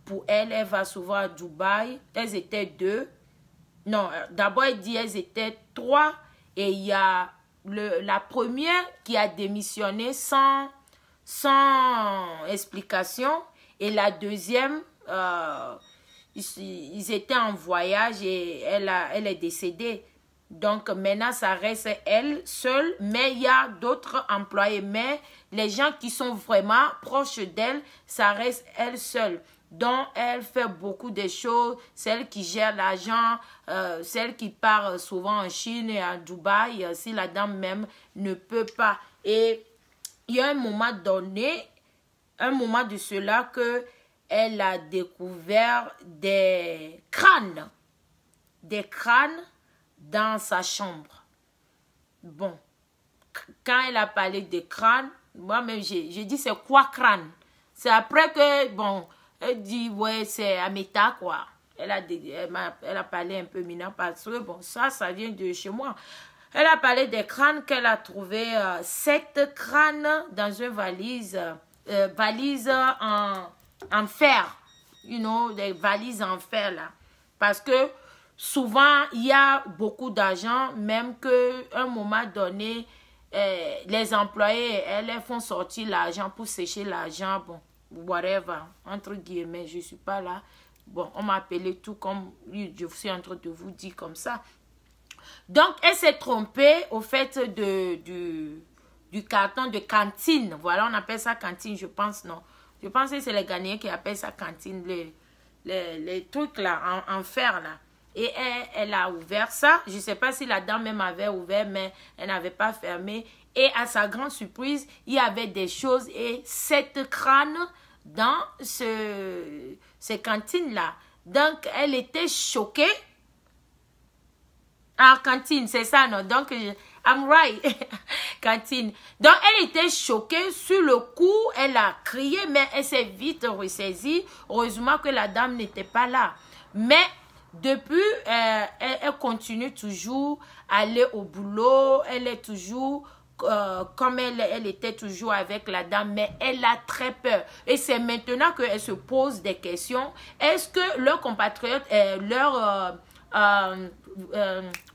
pour elle. Elle va souvent à Dubaï. Elles étaient 2. Non, d'abord, elle dit elles étaient 3. Et il y a la première qui a démissionné sans explication. Et la deuxième, ils étaient en voyage et elle est décédée. Donc maintenant, ça reste elle seule, mais il y a d'autres employés. Mais les gens qui sont vraiment proches d'elle, ça reste elle seule. Donc elle fait beaucoup de choses, celle qui gère l'argent, celle qui part souvent en Chine et à Dubaï, si la dame même ne peut pas. Et il y a un moment donné, un moment de cela que elle a découvert des crânes dans sa chambre. Bon, quand elle a parlé de crânes, moi-même j'ai dit c'est quoi crâne? C'est après que, bon, elle dit ouais c'est Ameta quoi. Elle a parlé un peu minant parce que bon ça vient de chez moi. Elle a parlé des crânes qu'elle a trouvé 7 crânes dans une valise en fer, you know, des valises en fer là, parce que souvent, il y a beaucoup d'argent, même qu'à un moment donné, les employés, elles font sortir l'argent pour sécher l'argent, bon, whatever, entre guillemets, je ne suis pas là. Bon, on m'a appelé tout comme je suis en train de vous dire comme ça. Donc, elle s'est trompée au fait du carton de cantine. Voilà, on appelle ça cantine, je pense, non. Je pense que c'est les Ghanéens qui appellent ça cantine, les trucs là, en fer là. Et elle a ouvert ça. Je ne sais pas si la dame même avait ouvert, mais elle n'avait pas fermé. Et à sa grande surprise, il y avait des choses et 7 crânes dans ces cantines-là. Donc, elle était choquée. Ah, cantine, c'est ça, non? Donc, I'm right. Cantine. Donc, elle était choquée. Sur le coup, elle a crié, mais elle s'est vite ressaisie. Heureusement que la dame n'était pas là. Mais depuis, elle continue toujours à aller au boulot. Elle est toujours, comme elle était toujours avec la dame, mais elle a très peur. Et c'est maintenant qu'elle se pose des questions. Est-ce que leurs compatriotes, leurs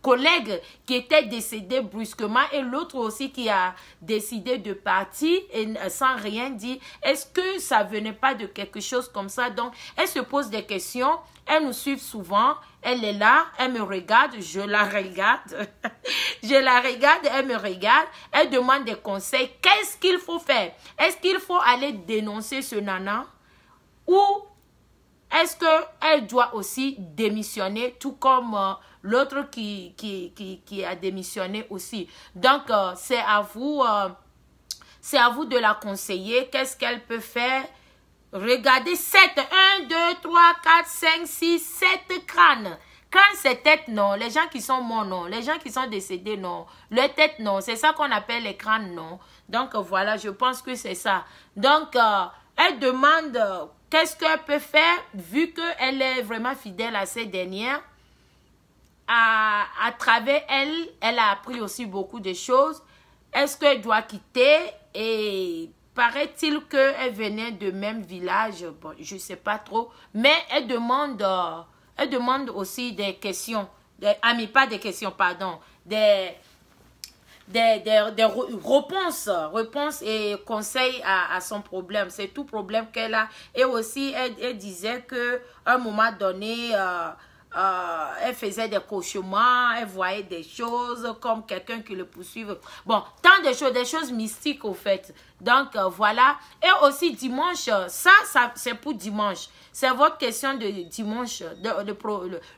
collègue qui était décédé brusquement et l'autre aussi qui a décidé de partir et sans rien dire, est-ce que ça venait pas de quelque chose comme ça? Donc, elle se pose des questions, elle nous suit souvent, elle est là, elle me regarde, je la regarde, je la regarde, elle me regarde, elle demande des conseils, qu'est-ce qu'il faut faire? Est-ce qu'il faut aller dénoncer ce nana ou est-ce qu'elle doit aussi démissionner, tout comme l'autre qui a démissionné aussi? Donc, c'est à vous de la conseiller. Qu'est-ce qu'elle peut faire? Regardez 7, 1, 2, 3, 4, 5, 6, 7 crânes. Crâne, c'est tête, non. Les gens qui sont morts, non. Les gens qui sont décédés, non. Leur tête, non. C'est ça qu'on appelle les crânes, non. Donc, voilà, je pense que c'est ça. Donc, elle demande... Qu'est-ce qu'elle peut faire, vu qu'elle est vraiment fidèle à ces dernières? À travers elle, elle a appris aussi beaucoup de choses. Est-ce qu'elle doit quitter? Et paraît-il qu'elle venait de même village. Bon, je ne sais pas trop. Mais elle demande aussi des questions. Pas des questions, pardon. Des réponses et conseils à son problème. C'est tout problème qu'elle a. Et aussi, elle disait qu'à un moment donné, elle faisait des cauchemars, elle voyait des choses comme quelqu'un qui le poursuivait. Bon, tant de choses, des choses mystiques au fait. Donc, voilà. Et aussi, dimanche, ça c'est pour dimanche. C'est votre question de dimanche,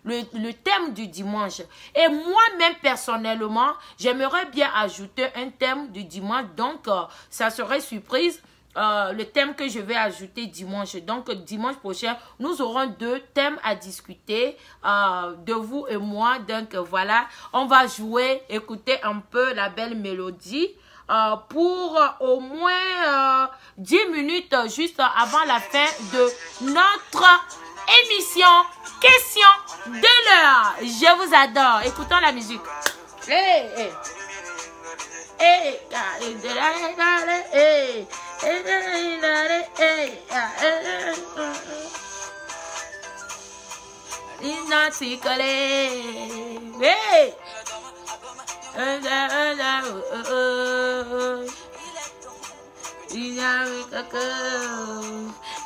le thème du dimanche. Et moi-même, personnellement, j'aimerais bien ajouter un thème du dimanche. Donc, ça serait surprise. Le thème que je vais ajouter dimanche. Donc, dimanche prochain, nous aurons 2 thèmes à discuter de vous et moi. Donc, voilà, on va jouer, écouter un peu la belle mélodie. Pour au moins 10 minutes juste avant la fin de notre émission Question de l'heure. Je vous adore. Écoutons la musique. Hey, hey. Hey, hey. Hey.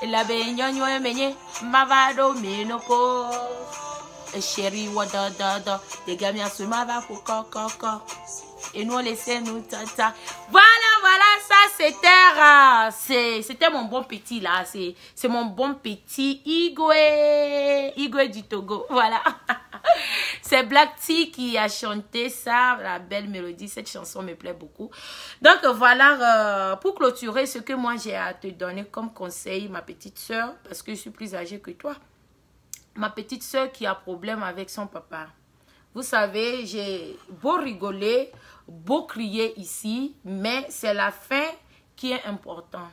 La benyonyo menye mavado minoko chéri wadada des gamins sur mava koko et nous laissez-nous tata. Voilà, c'était mon bon petit là, c'est mon bon petit Igwe du Togo. Voilà. C'est Black T qui a chanté ça, la belle mélodie. Cette chanson me plaît beaucoup. Donc voilà, pour clôturer ce que moi j'ai à te donner comme conseil, ma petite soeur, parce que je suis plus âgée que toi. Ma petite soeur qui a problème avec son papa. Vous savez, j'ai beau rigoler, beau crier ici, mais c'est la fin qui est importante.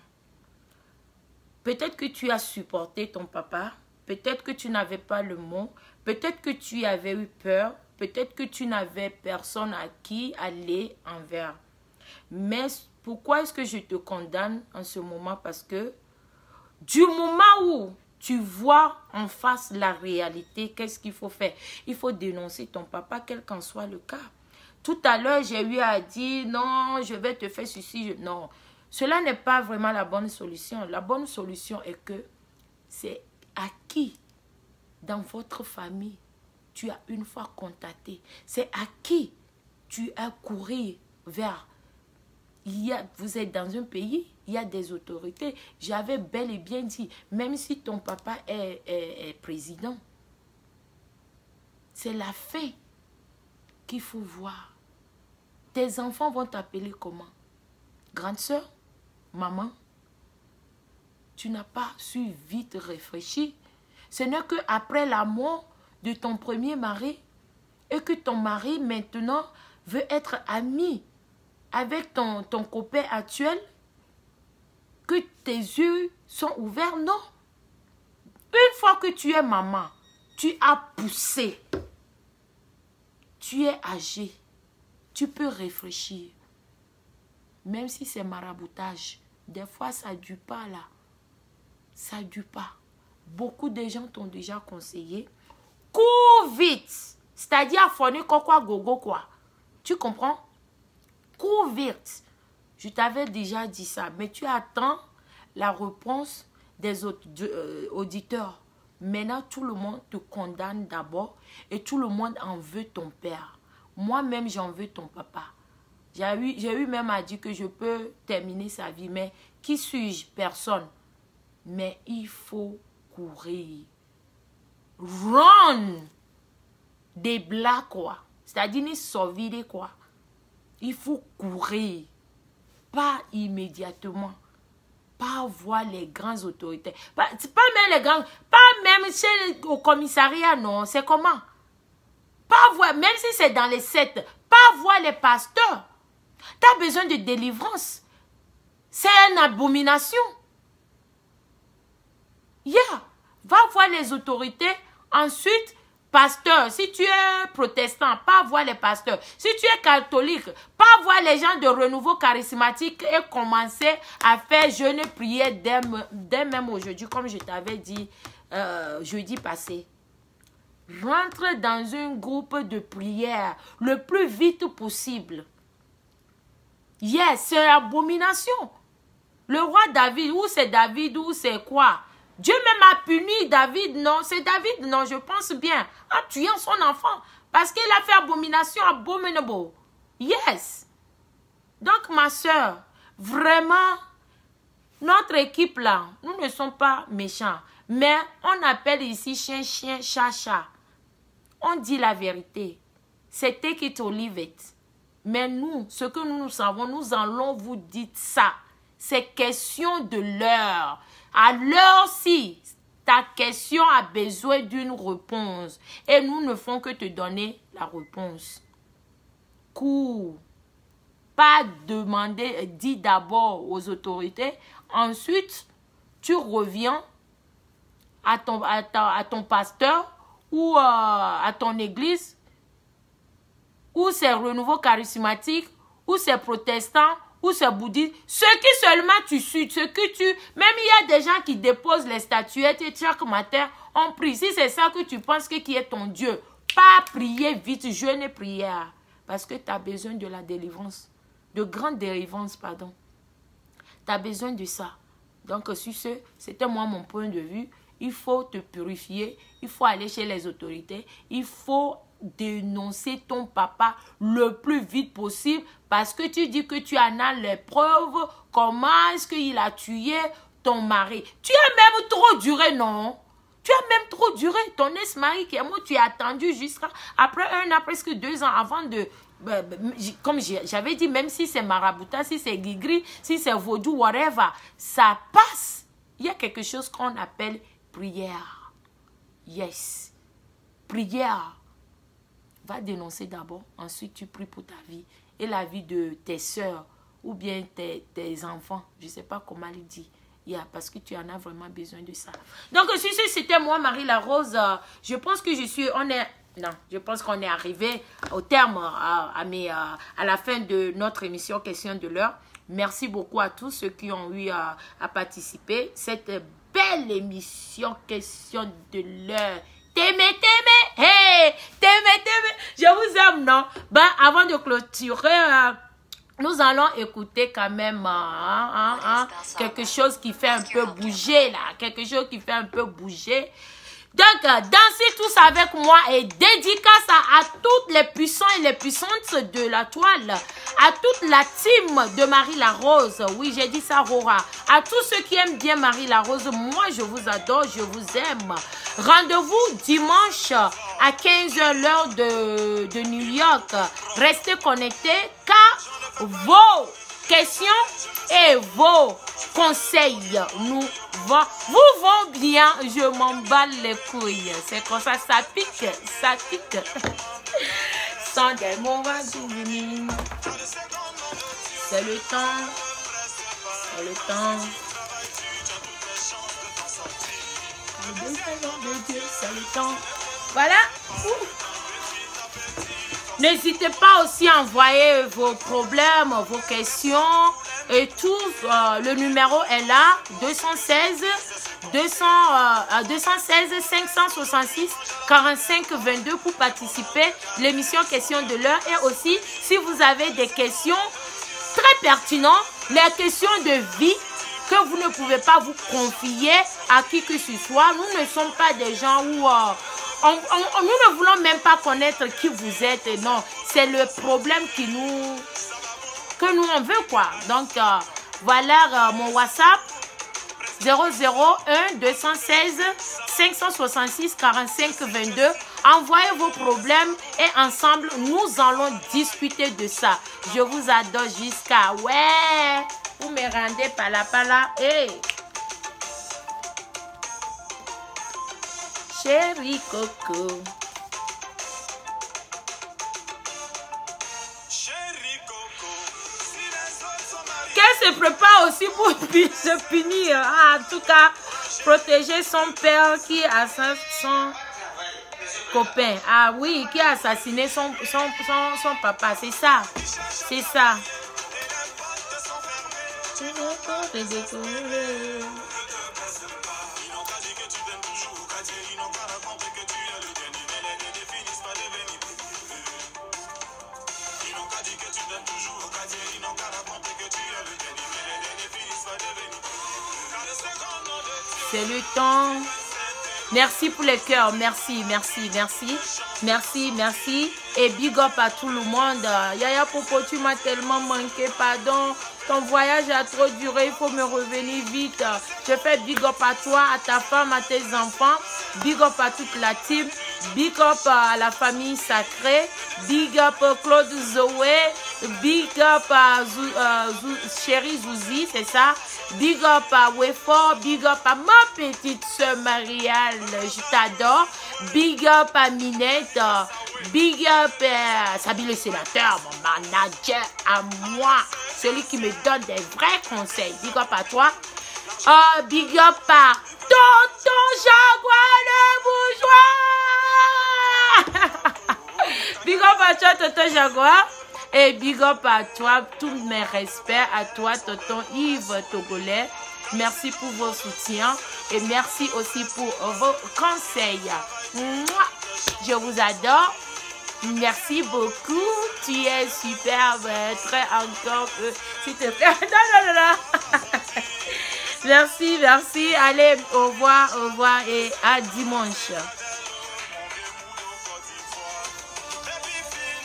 Peut-être que tu as supporté ton papa, peut-être que tu n'avais pas le mot, peut-être que tu avais eu peur, peut-être que tu n'avais personne à qui aller envers. Mais pourquoi est-ce que je te condamne en ce moment? Parce que du moment où tu vois en face la réalité, qu'est-ce qu'il faut faire? Il faut dénoncer ton papa, quel qu'en soit le cas. Tout à l'heure, j'ai eu à dire, non, je vais te faire ceci. Non, cela n'est pas vraiment la bonne solution. La bonne solution est que c'est à qui dans votre famille tu as une fois contacté. C'est à qui tu as couru vers. Vous êtes dans un pays, il y a des autorités. J'avais bel et bien dit, même si ton papa est président, c'est la fin qu'il faut voir. Tes enfants vont t'appeler comment? Grande sœur? Maman? Tu n'as pas su vite réfléchir. Ce n'est qu'après la mort de ton premier mari et que ton mari maintenant veut être ami avec ton copain actuel que tes yeux sont ouverts. Non. Une fois que tu es maman, tu as poussé, tu es âgé, tu peux réfléchir. Même si c'est maraboutage, des fois ça ne dure pas là. Ça ne dure pas. Beaucoup de gens t'ont déjà conseillé. Cours vite. C'est-à-dire fourner quoi gogo quoi. Tu comprends? Cours vite. Je t'avais déjà dit ça. Mais tu attends la réponse des auditeurs. Maintenant, tout le monde te condamne d'abord. Et tout le monde en veut ton père. Moi-même, j'en veux ton papa. J'ai eu même à dire que je peux terminer sa vie. Mais qui suis-je? Personne. Mais il faut courir. Run! Des blagues, quoi. C'est-à-dire, ni sauver, quoi. Il faut courir. Pas immédiatement. Pas voir les grandes autorités. Pas même les grands. Pas même au commissariat, non. C'est comment? Pas voir, même si c'est dans les sectes. Pas voir les pasteurs. Tu as besoin de délivrance. C'est une abomination. Va voir les autorités. Ensuite, pasteur. Si tu es protestant, pas voir les pasteurs. Si tu es catholique, pas voir les gens de renouveau charismatique et commencer à faire jeûne et prière dès même aujourd'hui, comme je t'avais dit jeudi passé. Rentre dans un groupe de prière le plus vite possible. C'est une abomination. Le roi David, ou c'est David, ou c'est quoi? Dieu même a puni David, non? C'est David, non, je pense bien, en tuant son enfant. Parce qu'il a fait abomination abominable. Yes. Donc, ma soeur, vraiment, notre équipe là, nous ne sommes pas méchants. Mais on appelle ici chien, chien, chat, chat. On dit la vérité. C'est take it or leave it. Mais nous, ce que nous savons, nous allons vous dire ça. C'est question de l'heure. À l'heure, si ta question a besoin d'une réponse et nous ne faisons que te donner la réponse. Cours. Pas demander, dis d'abord aux autorités. Ensuite, tu reviens à ton pasteur ou à ton église, ou c'est renouveau charismatique, ou c'est protestant, ou c'est bouddhiste. Ce qui seulement tu suis, même il y a des gens qui déposent les statuettes et chaque matin on prie. Si c'est ça que tu penses qui est ton Dieu, pas prier vite, jeûne et prière. Parce que tu as besoin de la délivrance, de grande délivrance, pardon. Tu as besoin de ça. Donc, sur ce, c'était moi mon point de vue. Il faut te purifier, il faut aller chez les autorités, il faut dénoncer ton papa le plus vite possible parce que tu dis que tu en as les preuves. Comment est-ce qu'il a tué ton mari? Tu as même trop duré, non? Tu as même trop duré. Ton ex-mari qui est mort, tu as attendu jusqu'à après 1 an, presque 2 ans avant de... Comme j'avais dit, même si c'est marabouta, si c'est guigri, si c'est vaudou, whatever, ça passe. Il y a quelque chose qu'on appelle prière. Yes. Prière. Va dénoncer d'abord. Ensuite, tu pries pour ta vie. Et la vie de tes soeurs ou bien tes enfants. Je ne sais pas comment il dit. Parce que tu en as vraiment besoin de ça. Donc, c'était moi, Marie La Rose. Je pense que je pense qu'on est arrivé au terme, à la fin de notre émission Question de l'heure. Merci beaucoup à tous ceux qui ont eu à participer. Cette belle émission question de l'heure. T'aimer, hey, t'aimer. Je vous aime, non? Ben, avant de clôturer, nous allons écouter quand même quelque chose qui fait un peu bouger, là. Quelque chose qui fait un peu bouger. Donc, dansez tous avec moi et dédicace à toutes les puissants et les puissantes de la toile, à toute la team de Marie La Rose. Oui, j'ai dit ça, Rora. À tous ceux qui aiment bien Marie La Rose, moi, je vous adore, je vous aime. Rendez-vous dimanche à 15h, l'heure de New York. Restez connectés car vos questions et vos conseils vous vont bien. Je m'emballe les couilles. C'est comme ça pique, ça pique. Sans des mots, c'est le temps. C'est le temps. C'est le temps. Voilà. N'hésitez pas aussi à envoyer vos problèmes, vos questions et tout. Le numéro est là, 216 566 45 22 pour participer à l'émission Question de l'heure. Et aussi, si vous avez des questions très pertinentes, les questions de vie que vous ne pouvez pas vous confier à qui que ce soit. Nous ne sommes pas des gens où... nous ne voulons même pas connaître qui vous êtes. Non, c'est le problème que nous on veut, quoi. Donc, voilà mon WhatsApp. 001 216 566 45 22. Envoyez vos problèmes et ensemble, nous allons discuter de ça. Je vous adore jusqu'à... Ouais, vous me rendez pala. Hey. Chérie Coco. Qu'elle se prépare aussi pour se punir. En tout cas, protéger son père qui assassine son copain. Ah oui, qui a assassiné son papa. C'est ça. C'est ça. C'est le temps. Merci pour les cœurs. Merci. Et big up à tout le monde. Yaya Popo, tu m'as tellement manqué. Pardon. Ton voyage a trop duré. Il faut me revenir vite. Je fais big up à toi, à ta femme, à tes enfants. Big up à toute la team. Big up à la famille sacrée. Big up Claude Zoé. Big up à chérie Zouzi, c'est ça. Big up à Wefor. Big up à ma petite soeur Marielle. Je t'adore. Big up à Minette. Big up à Sabi le sénateur, mon manager à moi. Celui qui me donne des vrais conseils. Big up à toi. Big up à Tonton Jaguar le bourgeois. Big up à toi, Tonton Jaguar. Et big up à toi, tous mes respects à toi, Tonton Yves Togolais. Merci pour vos soutiens et merci aussi pour vos conseils. Mouah, je vous adore. Merci beaucoup. Tu es superbe. Très encore. S'il te plaît. Non. Merci. Allez, au revoir et à dimanche.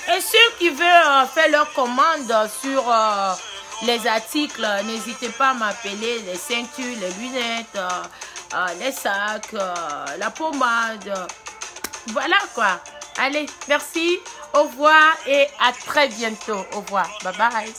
Et ceux qui veulent faire leur commande sur les articles, n'hésitez pas à m'appeler. Les ceintures, les lunettes, les sacs, la pommade. Voilà quoi. Allez, merci. Au revoir et à très bientôt. Au revoir. Bye bye.